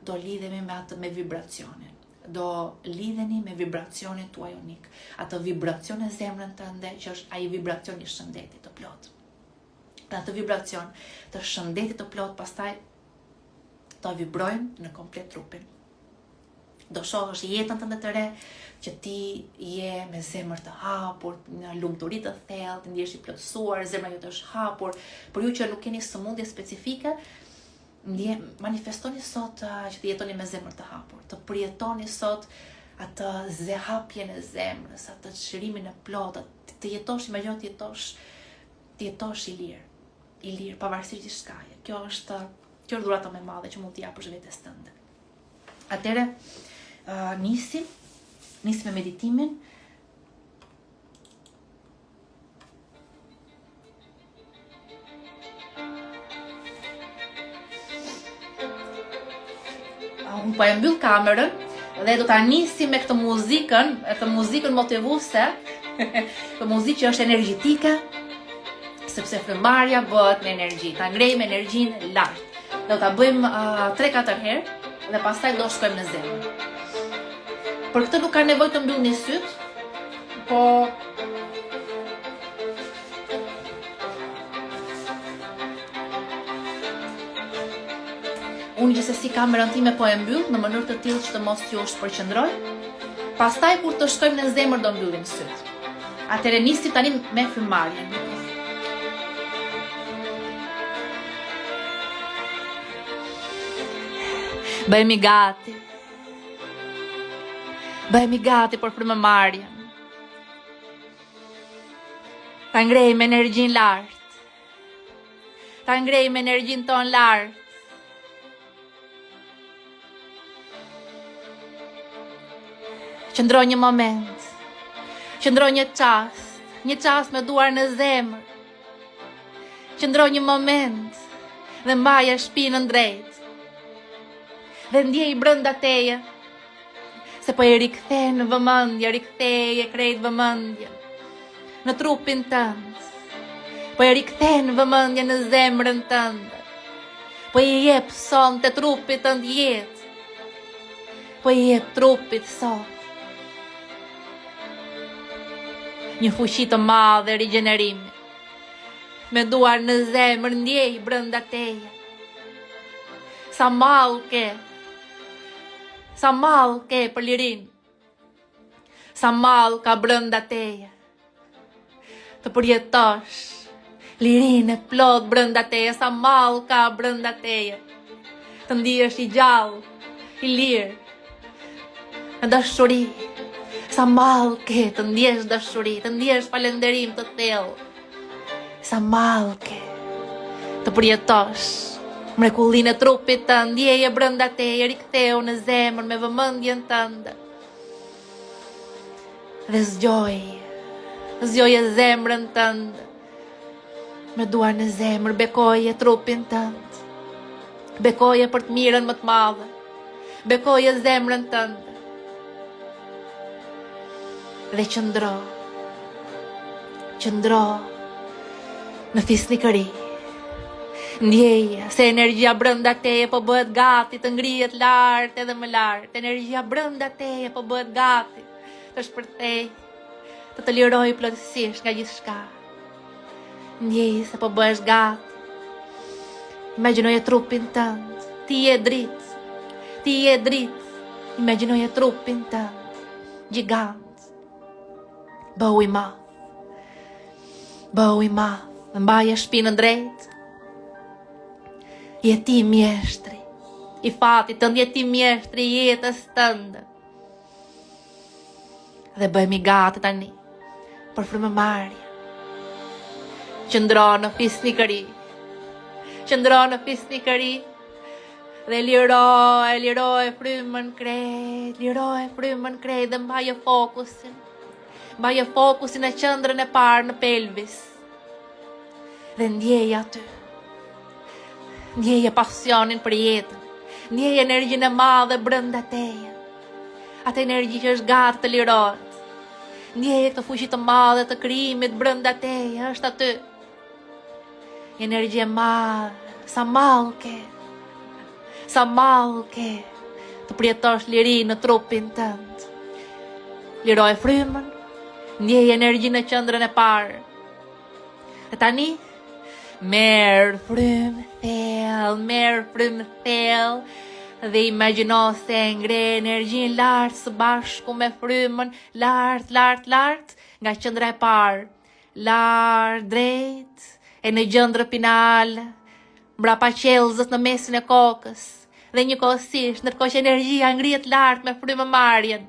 do lidhemi me vibracionin. Do lidheni me vibracionin tuaj unik. Atë vibracion e zemrën tënde, që është ai vibracion i shëndetit të plot. Pra atë vibracion të shëndetit të plot, pastaj do vibrojmë në komplet trupin. Do shohësh jetën tënde të re, që ti je me zemër të hapur, në lumturi të thellë, të ndjesh i plotësuar, zemra jote është hapur. Për ju që nuk keni sëmundje specifike, manifestoni sot që të jetoni me zemër të hapur, të përjetoni sot atë hapjen e zemrës, atë çlimin e plot, të jetosh, imagjino të jetosh i lirë, pavarësisht gjithçkaje. Kjo është dhurata më e madhe që mund t'i japësh vetes tënde. Atëherë, nisim me meditimin. Unë po e mbyll kamerën dhe do ta nisim me këtë muzikën motivuese, këtë muzikë që është energjetike, sepse frymëmarrja bëhet me energji. Ta ngrejmë energjinë lart. Do ta bëjmë 3-4 herë dhe pastaj do shkojmë në zemër. Për këtë nuk ka nevojë të mbyllni syt, po unë gjithsesi kamerën time po e mbyll në mënyrë të tillë që të mos ju shpërqendroj. Pastaj kur të shkojmë në zemër do mbyllim syt. Atëherë nisim tani me frymëmarrjen. Bëhemi gati për frymëmarrjen. Ta ngrejmë energjinë lart. Ta ngrejmë energjinë tonë lart. Qëndro një moment, qëndro një qast me duar në zemër. Qëndro një moment dhe mbaje shpinën drejt. Dhe ndjej brenda teje, se po e rikthen në vëmendje, riktheje krejt vëmendje në trupin tënd. Po e rikthen vëmendje në zemrën tënde. Po i jep son të trupit tënd jetë. Po i jep trupit sot një fuqi të madhe rigjenerimi. Me duar në zemër ndjej brenda teje. Sa mall ke për lirin. Sa mall ka brenda teje. Të përjetosh lirin e plot brenda teje. Sa mall ka brenda teje. Të ndihesh i gjallë, i lirë, në dashuri. Sa mall ke të ndjesh dashuri, të ndjesh falënderim të thellë. Sa mall ke të përjetosh mrekullinë e trupit të ndjeje brenda teje, riktheu në zemër me vëmendjen tënde. Dhe zgjoje zemrën tënde. Me duar në zemër, bekoje trupin tënd. Bekoje për të mirën më të madhe. Bekoje zemrën tënde. Dhe qëndro qëndro në fisnikëri. Ndjeje se energjia brenda teje po bëhet gati të ngrihet lart edhe më lart. Energjia brenda teje po bëhet gati të shpërthej, të liroj plotësisht nga gjithçka. Ndjeje se po bëhesh gati. Imagjinoje trupin tënd, ti je dritë. Imagjinoje trupin tënd, gjigant. Bëhu i madh, mbaje shpinën drejt. Je ti mjeshtri i fatit tënd, je ti mjeshtri i jetës tënde. Dhe bëhemi gati tani për frymëmarrje. Qëndro në fisnikëri dhe liroj frymën krejt, dhe mbaje fokusin në qendrën e parë në pelvis. Dhe ndjeje aty. Ndjeje pasionin për jetën. Ndjeje energjinë e madhe brenda teje. Atë energji që është gati të lirohet. Ndjeje këtë fuqi të madhe të krijimit brenda teje, është aty. Energji e madhe, sa mallke të përjetosh liri në trupin tënd. Liroj frymën, ndjeje energjinë në qendrën e parë. Dhe tani merr frymë thellë dhe imagjino se ngre energjinë lart së bashku me frymën, lart nga qendra e parë, lart drejt e në gjendrë pinale, mbrapa qelzës në mesin e kokës, dhe njëkohësisht ndërkohë që energjia ngrihet lart me frymëmarrjen,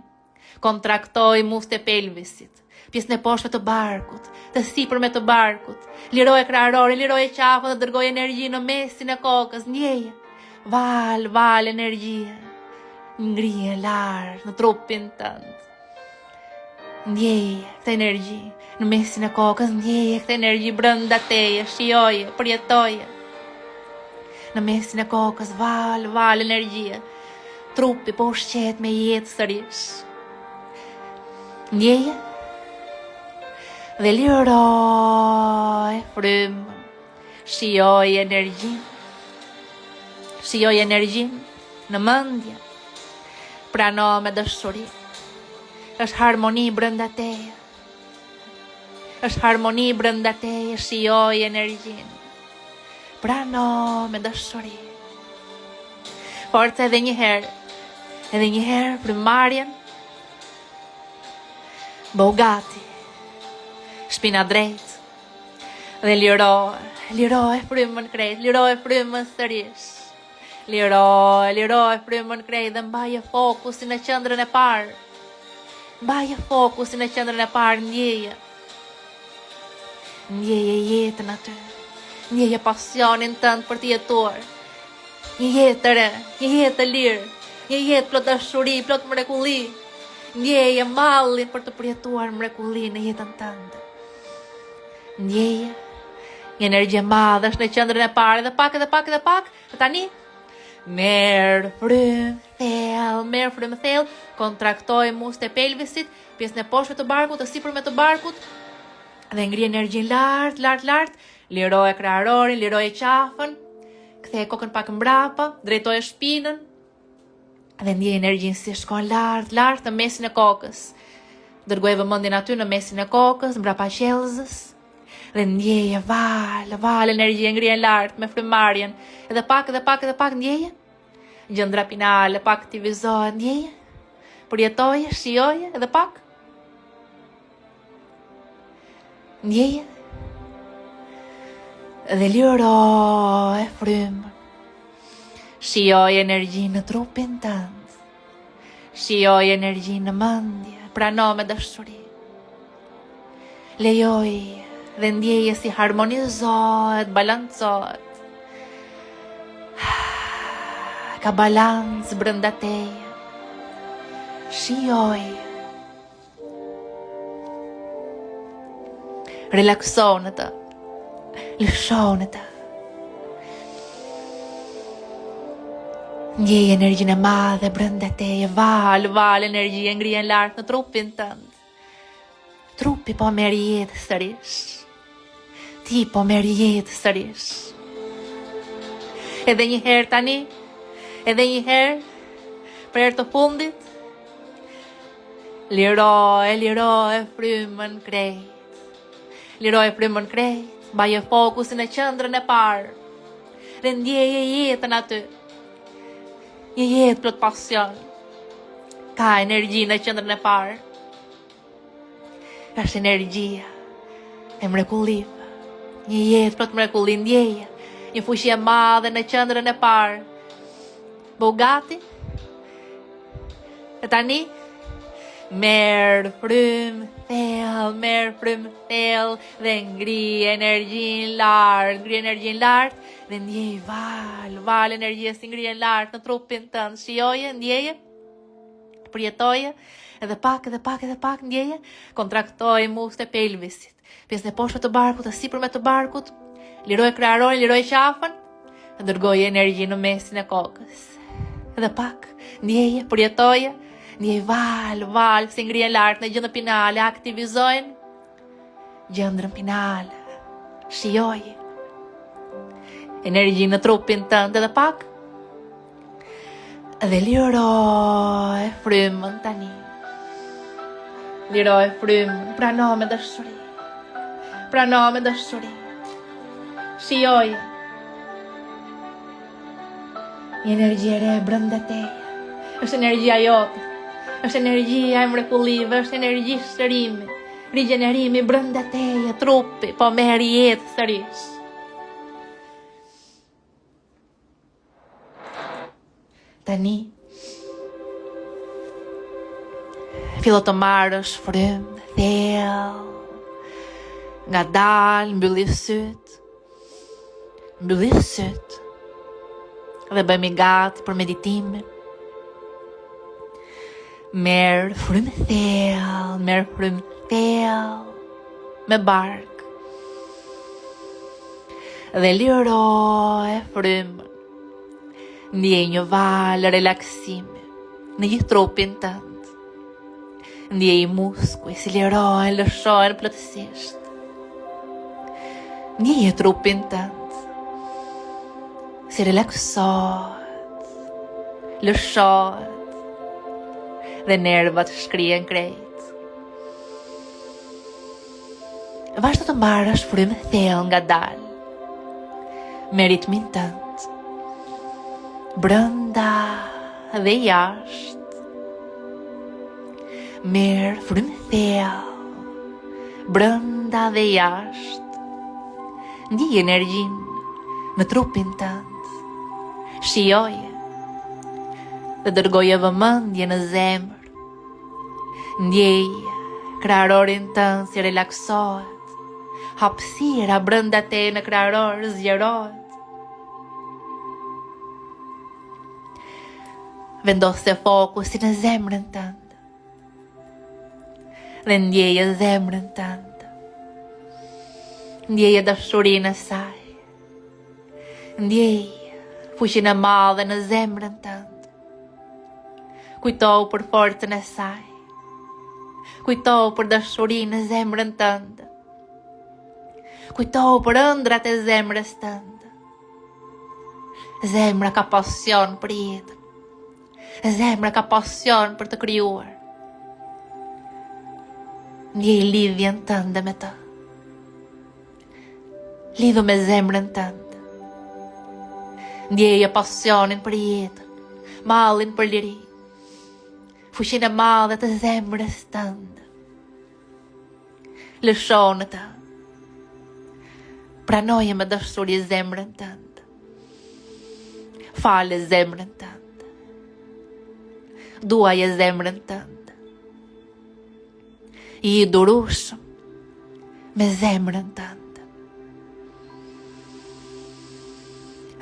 kontraktoj muskujt e pelvisit, pjesën e poshtme të barkut, të sipërme të barkut, liroj kraharorin, liroj qafën dhe dërgoj energji në mesin e kokës, ndjeje, val energjia, ngrije lart në trupin tënd. Ndjeje këtë energji në mesin e kokës, ndjeje këtë energji brenda teje, shijoje, përjetoje. Në mesin e kokës, val energjia, trupi po ushqehet me jetë sërish. Ndjeje dhe liroj frymën, shijoj energjin në mendje, prano me dëshuri. Është harmoni brenda teje. Shijoj energjin. Prano me dëshuri. Forca edhe një herë frymëmarrjen. Bëu gati. Shpina drejt. Dhe liroj frymën krejt, liroj frymën sërish. Liroj frymën krejt dhe mbaje fokusin në qendrën e parë. Ndjeje jetën aty. Ndjeje pasionin tënd për të jetuar. Një jetë të re, një jetë të lirë, një jetë plot dashuri, plot mrekulli. Ndjeje mallin për të përjetuar mrekulli në jetën tënde. Ndjeje një energji e madhe është në qendrën e parë, dhe pak. Dhe tani merr frymë thellë, kontraktoj muskujt e pelvisit, pjesën e poshtme të barkut, të sipërme të barkut, dhe ngri energjin lart, liroj kraharorin, liroj qafën, kthej kokën pak mbrapa, drejtoj shpinën, dhe ndjej energjin si shkon lart në mesin e kokës. Dërgoj vëmendjen aty në mesin e kokës, mbrapa qelzës, dhe ndjeje val energji ngrihen lart me frymëmarrjen, edhe pak ndjeje. Gjendra pinale pak aktivizohet, ndjeje. Përjetoje, shijoje, edhe pak. Ndjeje. Dhe liroj frymën. Shijoj energji në trupin tënd. Shijoj energji në mendje, prano me dashuri. Lejoj dhe ndjeje si harmonizohet, balancohet. Ka balans brenda teje. Shijoj. Relaksone të. Lëshone të. Ndjej energjin e madhe brenda teje. Val energji e ngrihen lart në trupin tënd. trupi po merr jetë sërish. Ti po merr jetë sërish. Edhe një herë tani, edhe një herë, për herë të fundit, liroje frymën krejt. Liroje frymën krejt, baje fokusin në qendrën e parë. Dhe ndjeje jetën aty. Një jetë plot pasion. Ka energji në qendrën e parë. Është energjia e mrekullive. Një jetë plot mrekulli, ndjeje. Një fuqi e madhe në qendrën e parë. Bogati. E tani merr frym thellë dhe ngri energjin lart dhe ndjej val energjia si ngrihen lart në trupin tënd. Shijoje, ndjeje, përjetoje, edhe pak ndjeje, kontraktoje muskujt e pelvisit, pjesën e poshtë të barkut, të sipërme të barkut, liroje kraharorin, liroje qafën, dhe dërgoje energji në mesin e kokës. Edhe pak, ndjeje, përjetoje, ndjej val, si ngrihen lart në gjendën pinale, aktivizojnë gjendrën pinale. Shijoje energji në trupin tënd edhe pak. Dhe liroje frymën tani. Liroje frymën, prano me dëshuri. Shijoje një energji e re brenda teje. Është energjia jote. Është energjia e mrekullive, është energji shërimi, rigjenerimi brenda teje, trupi po merr jetë sërish. Tani fillo të marrësh frymë thellë, ngadalë, mbylli syt dhe bëhemi gati për meditimin. Merr frymë thellë me bark dhe liroje frymën. Ndjej një val relaksimi në gjithë trupin tënd. Ndjej muskuj si lirohen, lëshohen plotësisht. Ndjej trupin tënd si relaksohet, lëshohet dhe nervat shkrihen krejt. Vazhdo të marrësh frymë thellë ngadalë me ritmin tënd. Brenda dhe jashtë. Merr frymë thellë brenda dhe jashtë. Ndjej energjinë në trupin tënd. Shijoje dhe dërgoje vëmendje në zemër. Ndjej kraharorin tënd si relaksohet. Hapësira brenda teje në kraharor zgjerohet. Vendose fokusin në zemrën tënd. Dhe ndjeje zemrën tënd. Ndjeje dashurinë e saj. Ndjej fuqinë e madhe në zemrën tënd. Kujtohu për forcën e saj. Kujtohu për dashurinë në zemrën tënd. Kujtohu për ëndrat e zemrës tënd. Zemra ka pasion për jetën. Zemra ka pasion për të krijuar. Ndjej lidhjen tënde me të. Lidhu me zemrën tënde. Ndjeje pasionin për jetën, mallin për liri, fuqinë e madhe të zemrës tënde. Lëshonë të. Pranoje me dashuri zemrën tënde. Fale zemrën tënde. Duaje zemrën tënde. I durushëm me zemrën tënde.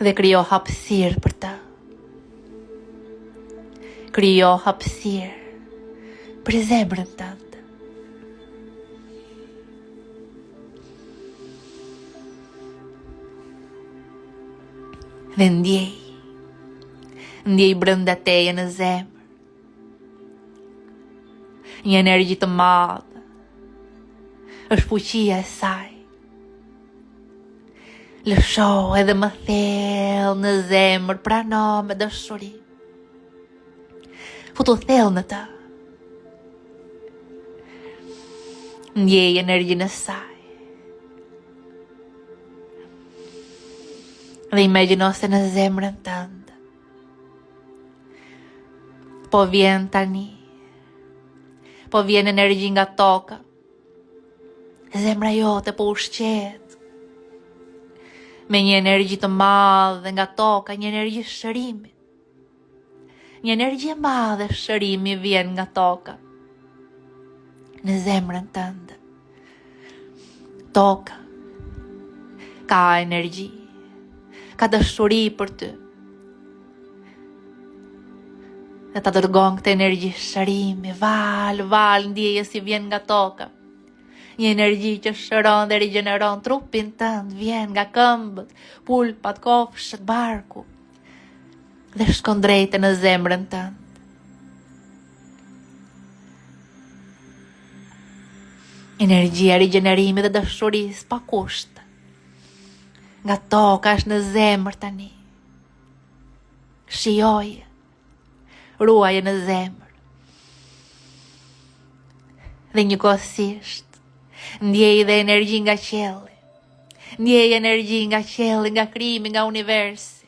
Dhe krijo hapësirë për ta. Krijo hapësirë për zemrën tënde. Dhe ndjej brenda teje në zemër. Një energji të madhe, është fuqia e saj. Lësho edhe më thellë në zemër, prano me dashuri. Futu thellë në ta. Ndjej energjinë e saj. Dhe imagjino se në zemrën tënde po vjen tani, po vjen energji nga toka. Zemra jote po ushqet me një energji të madhe nga toka, një energji shërimi. Një energji e madhe shërimi vjen nga toka në zemrën tënde. Toka ka energji, ka dashuri për ty. Dhe ta dërgon këtë energji shërimi, val, ndjeje si vjen nga toka. Një energji që shëron dhe rigjeneron trupin tënd, vjen nga këmbët, pulpat, kofshët, barku, dhe shkon drejtë në zemrën tënd. Energjia rigjenerimit dhe dashurisë pa kusht. Nga toka është në zemër tani. Shijoje, ruaje në zemër. Dhe njëkohësisht ndjej dhe energji nga qielli. Ndjej energji nga qielli, nga krijimi, nga universi.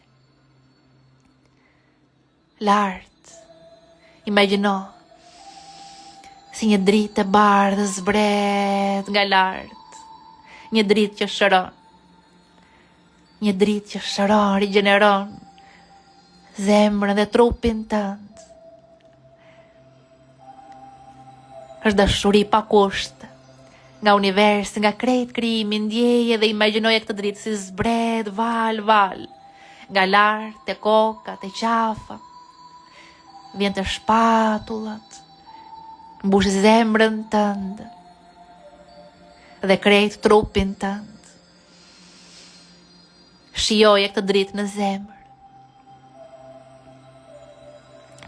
Lart, imagjino si një dritë e bardhë zbret nga lart. Një dritë që shëron. Një dritë që shëron, rigjeneron zemrën dhe trupin tënd. Është dashuri pa kusht nga universi, nga krejt krijimi, ndjeje dhe imagjinoje këtë dritë si zbret, val, nga lart, te koka, te qafa, vjen të shpatullat, mbush zemrën tënd dhe krejt trupin tënd. Shijoje këtë dritë në zemër.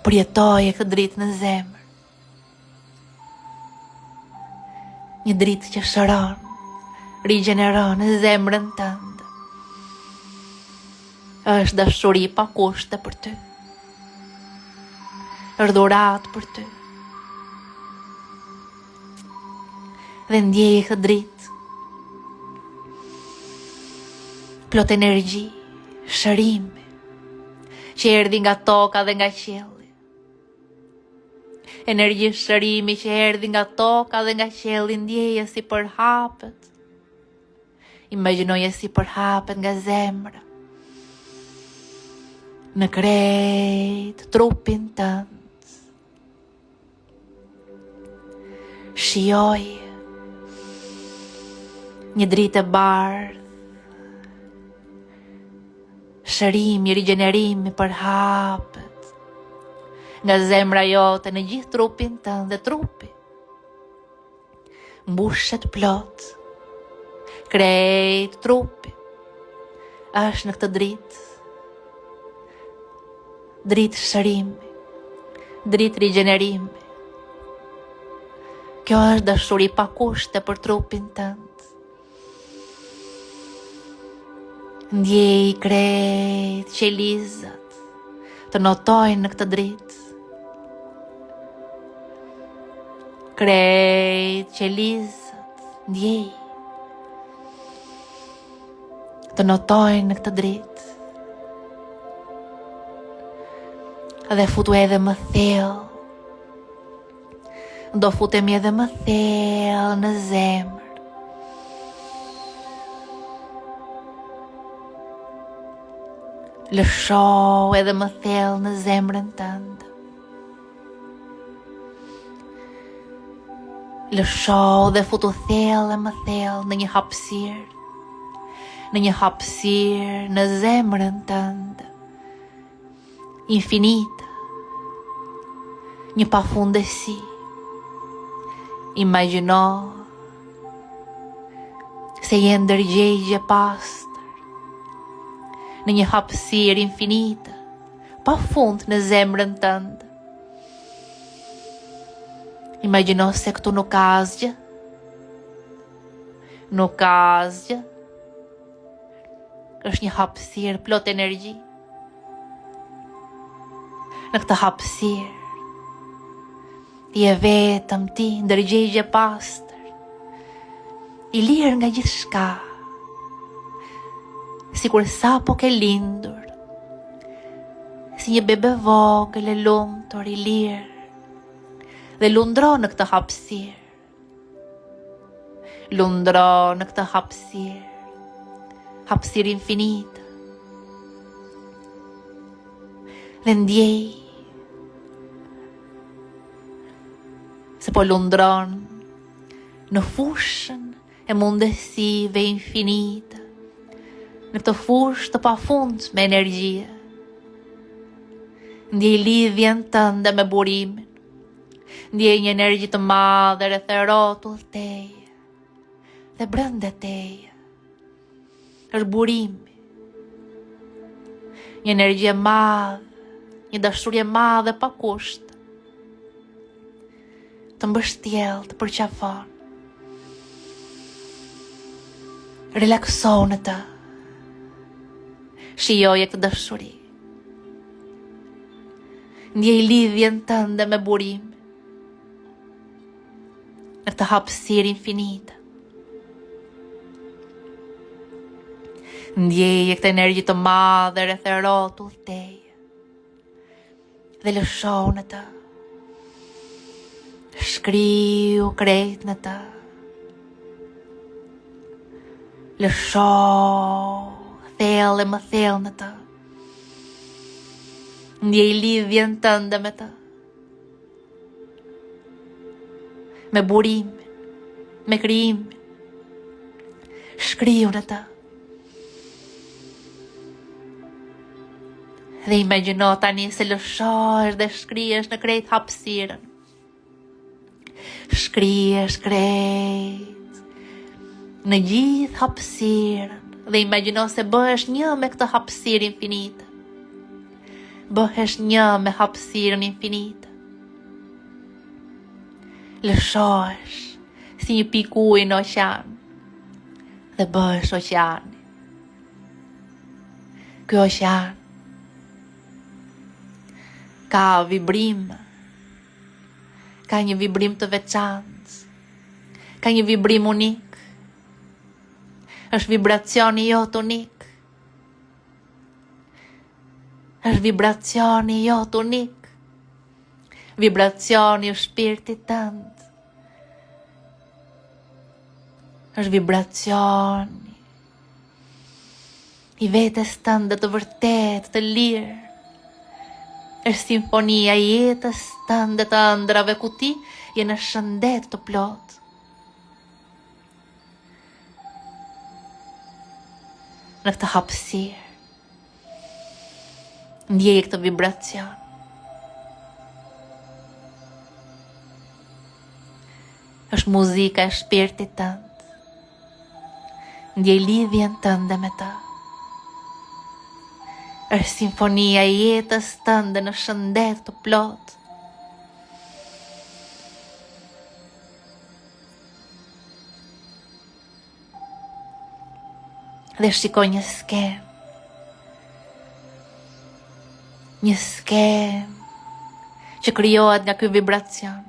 Përjetoje këtë dritë në zemër. Një dritë që shëron, rigjeneron në zemrën tënd. Është dashuri pa kushte për ty. Është dhuratë për ty. Dhe ndjeje këtë dritë. Plot energji, shërimi, që erdhi nga toka dhe nga qielli. Energji shërimi që erdhi nga toka dhe nga qielli, ndjeje si përhapet. Imagjinoje si përhapet nga zemra në krejt trupin tënd. Shijoje një dritë e bardhë, shërimi, rigjenerimi përhapet nga zemra jote në gjithë trupin tënd, dhe trupi mbushet plot. Krejt trupi është në këtë dritë. Dritë shërimi, dritë rigjenerimi. Kjo është dashuri pa kushte për trupin tënd. Ndjej krejt qelizat të notojnë në këtë dritë. Krejt qelizat ndjej të notojnë në këtë dritë. Dhe futu edhe më thellë. Do futemi edhe më thellë në zemër. Lësho edhe më thellë në zemrën tënde. Lësho dhe futu thellë e më thellë në një hapësirë. Në një hapësirë në zemrën tënde. Infinita. Një pafundësi. Imagjino se je ndërgjegje pastër në një hapësirë infinite, pa fund në zemrën tënde. Imagjino se këtu nuk ka asgjë. Nuk ka asgjë. Është një hapësirë plot energji. Në këtë hapësirë je vetëm ti, ndërgjegje pastër, i lirë nga gjithçka, sikur sapo ke lindur, si një bebe vogël e lumtur i lirë, dhe lundro në këtë hapësirë. Lundro në këtë hapësirë, hapësirë infinitë. Dhe ndjej se po lundron në fushën e mundësive infinite, në këtë fushë të pafundme me energjie. Ndjej lidhjen tënde me burimin, ndjej një energji të madhe rreth rrotull teje dhe brenda teje. Është burimi, një energji e madhe, një dashuri e madhe pa kusht, të mbështjell, të përqafon. Relakso në të. Shijoje këtë dashuri. Ndjej lidhjen tënde me burim, në këtë hapësirë infinite. Ndjeje këtë energji të madhe rreth rrotull teje dhe lësho në të. Shkriu krejt në të. Lësho thellë më thellë në të. Ndjej lidhjen tënde me të. Me burimin, me krijimin. Shkriu në të. Dhe imagjino tani se lëshohesh dhe shkrihesh në krejt hapësirën. Shkrihesh krejt në gjithë hapësirën dhe imagjino se bëhesh një me këtë hapësirë infinite. Bëhesh një me hapësirën infinite. Lëshohesh si një pikë uji në oqean dhe bëhesh oqeani. Ky oqean ka vibrim, ka një vibrim të veçantë, ka një vibrim unik, është vibracioni jot unik, është vibracioni jot unik, vibracioni i shpirtit tënd, është vibracioni i vetes tënde të vërtet, të lirë, është simfonia e jetës tënde të ëndrave ku ti je në shëndet të plot. Në këtë hapësirë, ndjej këtë vibracion. Është muzika e shpirtit tënd. Ndjej lidhjen tënde me të. Është simfonia e jetës tënde në shëndet të plot. Dhe shikoj një skenë. Një skenë që krijohet nga ky vibracion.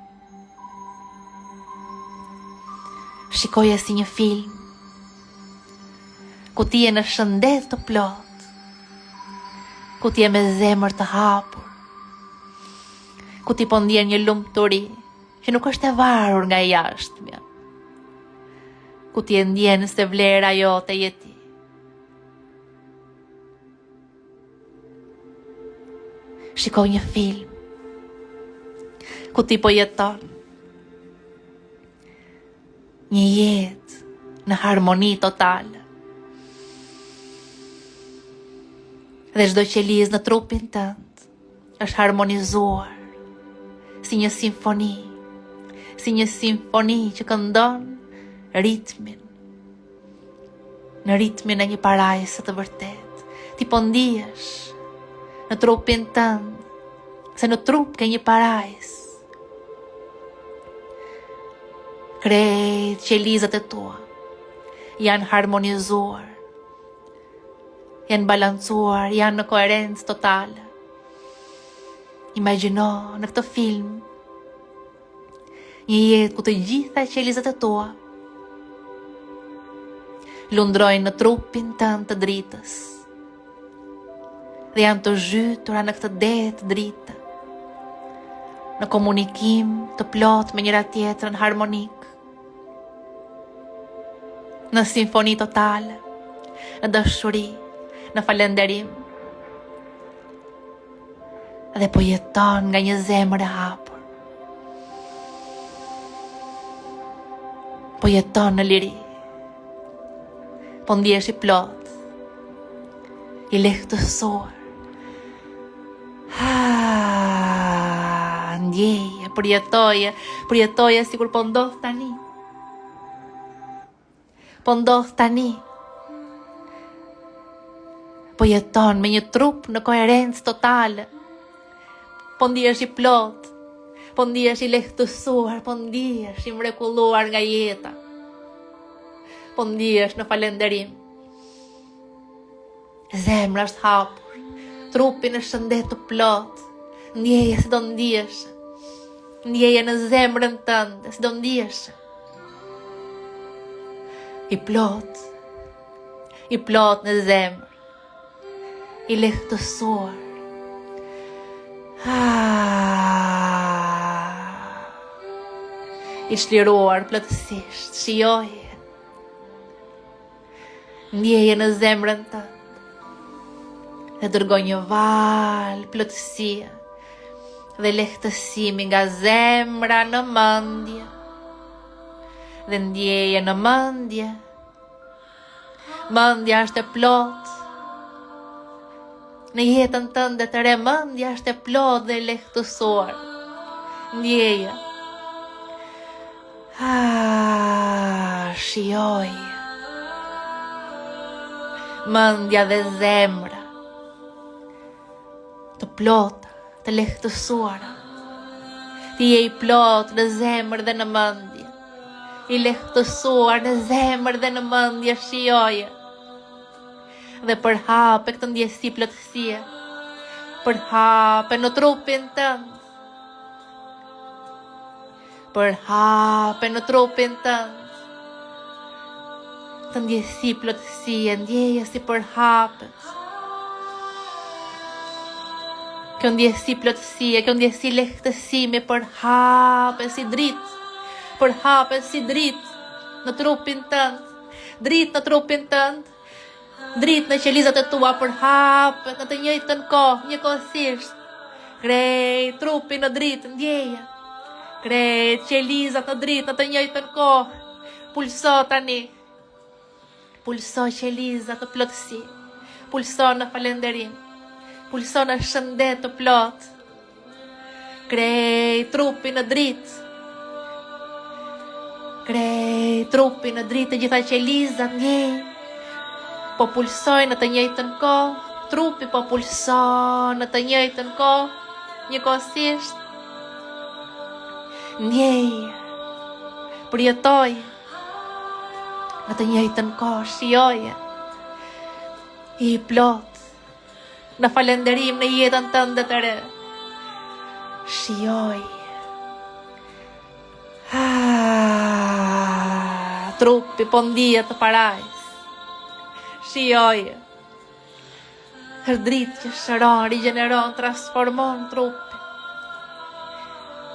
Shikoje si një film, ku ti je në shëndet të plot, ku ti je me zemër të hapur, ku ti po ndjen një lumturi që nuk është e varur nga jashtëmja, ku ti e ndjen se vlera jote je ti. Shikoj një film, ku ti po jeton një jetë në harmoni totale. Dhe çdo qelizë në trupin tënd është harmonizuar si një simfoni që këndon në ritmin e një parajse të vërtet. Ti po ndihesh në trupin tënd se në trup ke një parajs. Krejt qelizat e tua janë harmonizuar, janë balancuar, janë në koherencë totale. Imagjino në këtë film një jetë ku të gjitha qelizat e tua lundrojnë në trupin tënd të dritës dhe janë të zhytura në këtë det të dritë, në komunikim të plot me njëra tjetrën harmonik, në simfoni totale, në dashuri, në falënderim. Dhe po jeton nga një zemër e hapur. Po jeton në liri. Po ndjesh i plot, i lehtësuar. Ndjeje, përjetoje sikur po ndodh tani. Po ndodh tani. Po jeton me një trup në koherencë totale. Po ndihesh i plot, po ndihesh i lehtësuar, po ndihesh i mrekulluar nga jeta. Po ndihesh në falënderim. Zemra është hapur, trupi në shëndet të plot. Ndjeje si do ndihesh. Ndjeje në zemrën tënde si do ndihesh. I plot në zemër, i lehtësuar. I shliruar plotësisht, shijoje. Ndjeje në zemrën tënde dhe dërgoj një val plotësie dhe lehtësimi nga zemra në mendje. Dhe ndjeje në mendje. Mendja është e plot. Në jetën tënde të re, mendja është e plot dhe lehtësuar. Ndjeje. Shijoj. Mendja dhe zemra të plota, të lehtësuara. Ti je i plot në zemër dhe në mendje. I lehtësuar në zemër dhe në mendje, shijoje. Dhe përhape këtë ndjesi plotësie. Përhape në trupin tënd. Përhape në trupin tënd. Të ndjesi plotësie, ndjeje si përhapet. Kjo ndjesi plotësie, kjo ndjesi lehtësimi përhapet si dritë. Përhapet si dritë në trupin tënd. Dritë në trupin tënd. Dritë në qelizat e tua përhapet në të njëjtën kohë, njëkohësisht. Krejt trupin në dritë, ndjeje. Krejt qelizat në dritë në të njëjtën kohë. Pulso tani. Pulso qelizat të plotësi. Pulso në falënderim. Pulso në shëndet të plot. Krejt trupin në dritë. Krejt trupin në dritë, gjitha qelizat ndjej. Po pulsoj në të njëjtën kohë. Trupi po pulsoj në të njëjtën kohë. Njëkohësisht. Ndjej. Përjetoj në të njëjtën kohë, shijoje. I plot në falënderim në jetën tënde të re. Shijoj. Trupi po ndihet të parajs. Shijoje. Është dritë që shëron, rigjeneron, transformon trupi.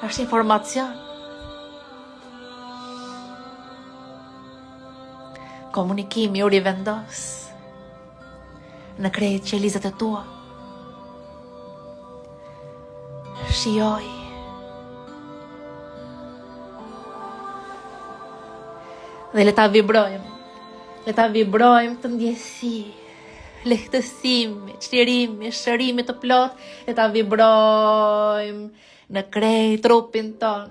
Është informacion. Komunikimi u rivendos në krejt qelizat e tua. Shijoj. Dhe le ta vibrojmë. Le ta vibrojmë të ndjesi, lehtësimi, çlirimi, shërimi të plot. Le ta vibrojmë në krejt trupin ton.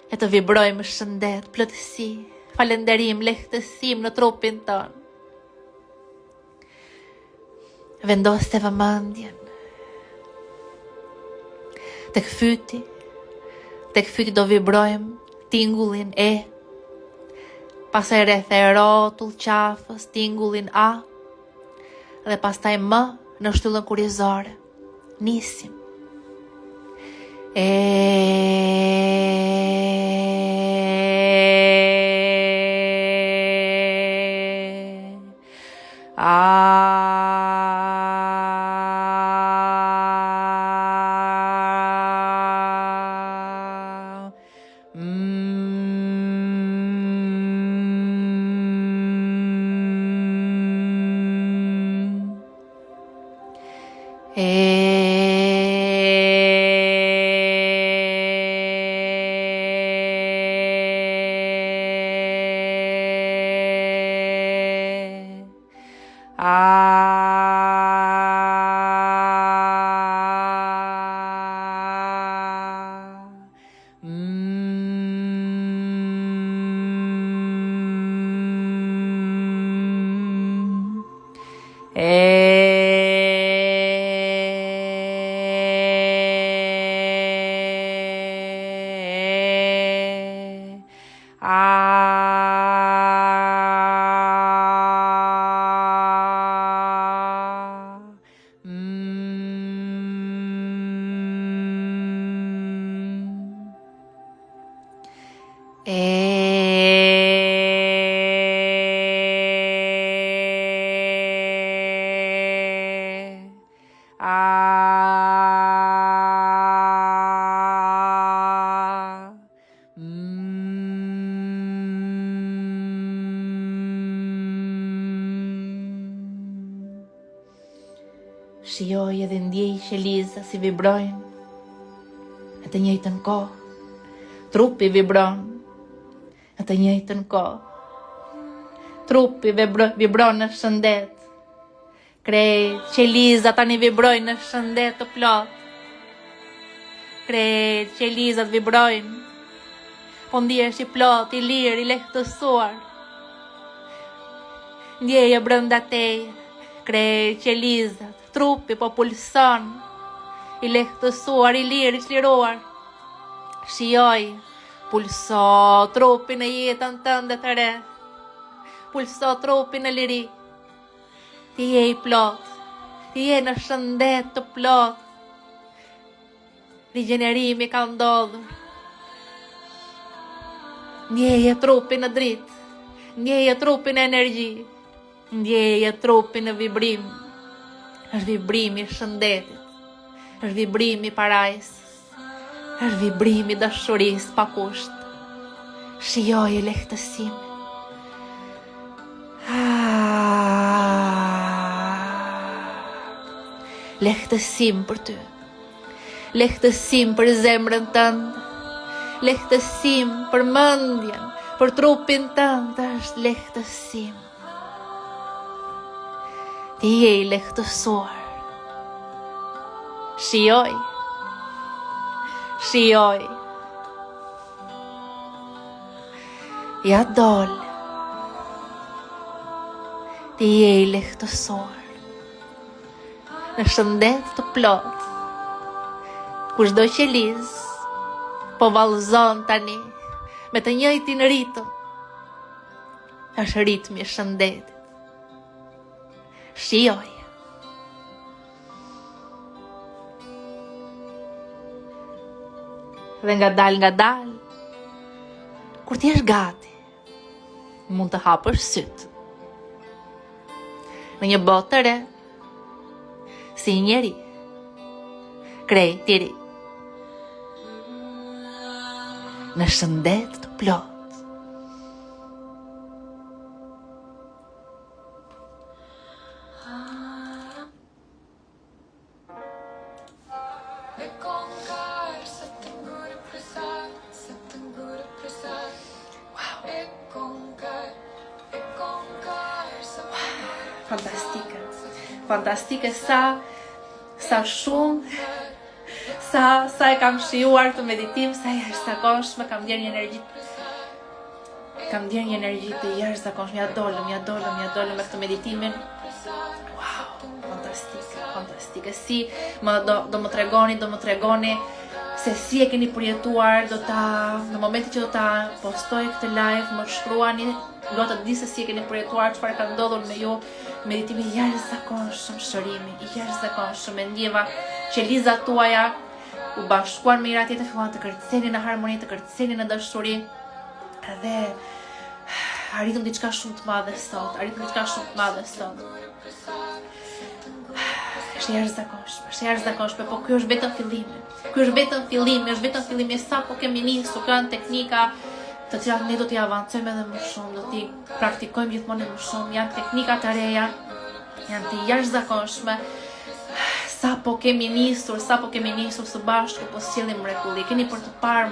Le të vibrojmë shëndet, plotësi, falënderim, lehtësim në trupin ton. Vendos të vëmendjen tek fyti do vibrojmë tingullin e pastaj rreth e rrotull, qafës, tingullin A, dhe pastaj M në shtyllën kurrizore. Nisim. Shijoj edhe ndjej qeliza si vibrojnë në të njëjtën kohë. Trupi vibron në të njëjtën kohë. Trupi vibron në shëndet. Krejt qeliza tani vibrojnë në shëndet të plot. Krejt qelizat vibrojnë. Po ndihesh i plot, i lirë, i lehtësuar. Ndjeje brenda teje. Krejt qelizat. Trupi po pulson, i lehtësuar, i lirë, i çliruar. Shijoj, pulso trupi në jetën tënde të re. Pulso trupi në liri. Ti je i plot, ti je në shëndet të plot. Rigjenerimi ka ndodhur. Ndjeje trupi në dritë, ndjeje trupi në energji, ndjeje trupi në vibrim. Është vibrimi i shëndetit, është vibrimi i parajsës, është vibrimi i dashurisë pa kusht. Shijoj lehtësimin. Lehtësim për ty. Lehtësim për zemrën tënde. Lehtësim për mendjen, për trupin tënd, është lehtësim. Ti je i lehtësuar. Shijoj. Shijoj. Ja dol. Ti je i lehtësuar. Në shëndet të plot. Kushdo qeliz po vallëzon tani me të njëjtin ritëm. Është ritmi i shëndetit. Shijoj. Dhe nga dal, kur ti je gati, mund të hapësh syt. Në një botë të re, si njeri, krejt i ri. Në shëndet të plot. Fantastike sa shumë, sa e kam shijuar këtë meditim, sa e jashtëzakonshme, kam ndjer një energji të jashtëzakonshme, ja dolëm me këtë meditimin. Wow, fantastike. Si do më tregoni se si e keni përjetuar, në momentin që do ta postoj këtë live, më shkruani, do të di se si e keni përjetuar, çfarë ka ndodhur me ju, meditimi i jashtëzakonshëm, shërimi i jashtëzakonshëm, e ndjeva që lizat tuaja u bashkuan me njëra tjetrën, filluan të kërcenin në harmoni, të kërcenin në dashuri, dhe arritëm diçka shumë të madhe sot, Është jashtëzakonshme, po ky është vetëm fillimi. Është vetëm fillimi sa po kemi nisur kanë teknika të cilat ne do t'i avancojmë edhe më shumë, do t'i praktikojmë gjithmonë më shumë, janë teknika të reja, janë të jashtëzakonshme. Sa po kemi nisur së bashku, po sjellim mrekulli. Keni për të parë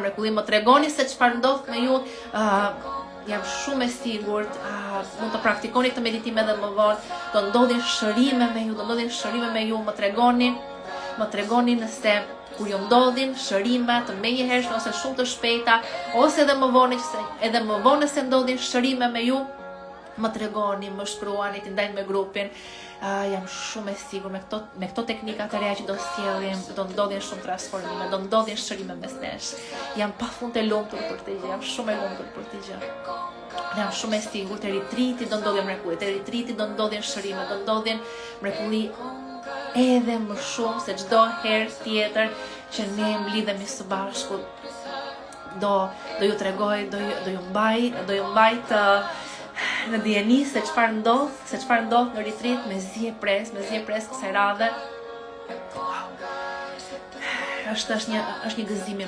mrekulli, më tregoni se çfarë ndodh me ju. Jam shumë e sigurt, mund të praktikoni këtë meditim edhe më vonë, do ndodhin shërime me ju, më tregoni nëse kur ju ndodhin shërime të menjëhershme ose shumë të shpejta, ose edhe më vonë se ndodhin shërime me ju, më tregoni, më shkruani, t'i ndajmë me grupin. Jam shumë e sigurt me këto teknika të reja që do sjellim, do ndodhin shumë transformime, do ndodhin shërime mes nesh. Jam pafund e lumtur për këtë gjë, jam shumë e sigurt, te ritriti do ndodhin mrekulli, te ritriti do ndodhin shërime, do ndodhin mrekulli edhe më shumë se çdo herë tjetër që ne mblidhemi së bashku. Do ju tregoj, do ju mbaj në dijeni se çfarë ndodh në retreat me zi e pres kësaj radhe. Është një gëzim i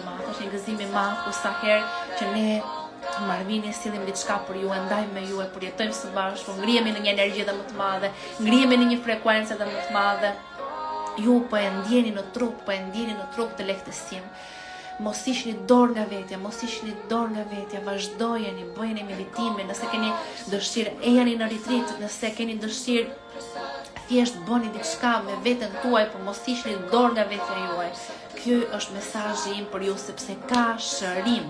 madh, ku sa herë që ne marrvini sillim diçka për ju, ndajmë me ju, e përjetojmë së bashku, ngrihemi në një energji edhe më të madhe, ngrihemi në një frekuencë edhe më të madhe. Ju po e ndjeni në trup të lehtësim. Mos ishni dorë nga vetja, vazhdojeni, bëjeni meditimin, nëse keni dëshirë, ejani në retreat, nëse keni dëshirë, thjesht bëni diçka me veten tuaj, por mos ishni dorë nga vetja juaj. Ky është mesazhi im për ju, sepse ka shërim,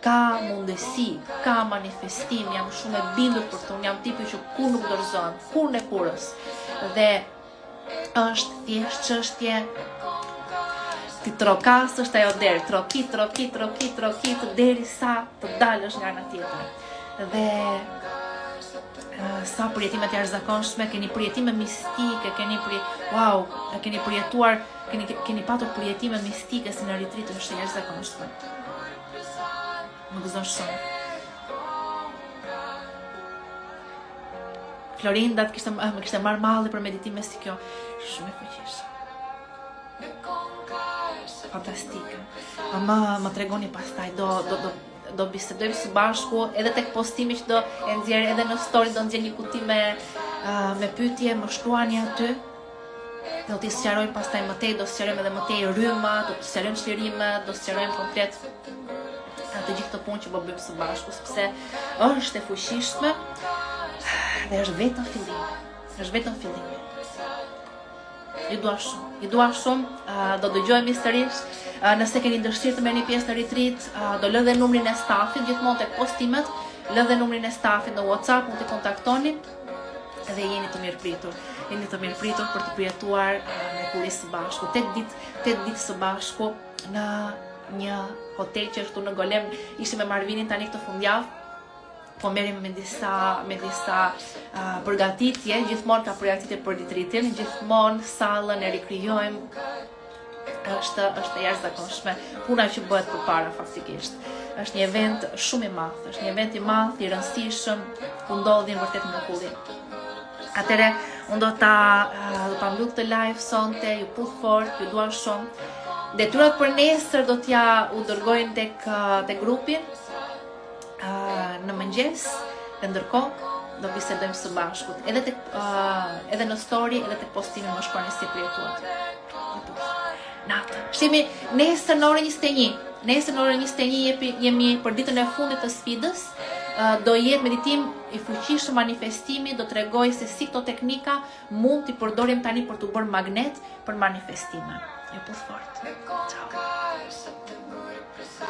ka mundësi, ka manifestim, jam shumë e bindur për të, unë jam tipi që kur nuk dorëzohem, kur në kurës, dhe është thjesht çështje ti trokasësh ajo derë, troki, deri sa të dalësh nga ana tjetër. Dhe sa përjetime të jashtëzakonshme, keni përjetime mistike, keni patur përjetime mistike si në retreat është jashtëzakonshme. Më gëzon shumë. Florinda më kishte marrë malli për meditime si kjo, shumë e fuqishme. Fantastike. Më tregoni pastaj, do bisedojmë së bashku, edhe tek postimi që do e nxjerr, edhe në story do nxjerr një kuti me pyetje, më shkruani aty. Do t'i sqarojmë pastaj më tej, do sqarojmë edhe më tej rrymat, do sqarojmë çlirimet, do sqarojmë komplet të gjithë të punë që po bëjmë së bashku, sepse është e fuqishme dhe është vetëm fillimi. Ju dua shumë, do dëgjojmë sërish, nëse keni dëshirë të merrni pjesë në retreat, do lë dhe numrin e stafit gjithmonë tek postimet, lë dhe numrin e stafit në WhatsApp, mund t'i kontaktoni dhe jeni të mirëpritur për të përjetuar mrekulli së bashku, 8 ditë së bashku në një hotel që është në Golem. Ishim me Marvinin tani këtë fundjavë, po merrim me disa përgatitje, gjithmonë ka përgatitje për retreatin, gjithmonë sallën e rikrijojmë. Është jashtëzakonshme puna që bëhet përpara faktikisht. Është një event shumë i madh, i rëndësishëm, ku ndodhin vërtet mrekulli. Atëre, unë do ta mbyll këtë live sonte, ju puth fort, ju dua shumë. Detyrat për nesër do t'ja u dërgojnë tek grupi në mëngjes, dhe ndërkohë do bisedojmë së bashku. Edhe në story, edhe tek postimi më shkruani si përjetuat. Shihemi nesër në orën 21. Nesër në orën 21 jemi për ditën e fundit të sfidës. Do jetë meditim i fuqishëm manifestimi, do t'rregoj se si këto teknika mund t'i përdorim tani për t'u bërë magnet për manifestime. Ju puth fort. Ciao.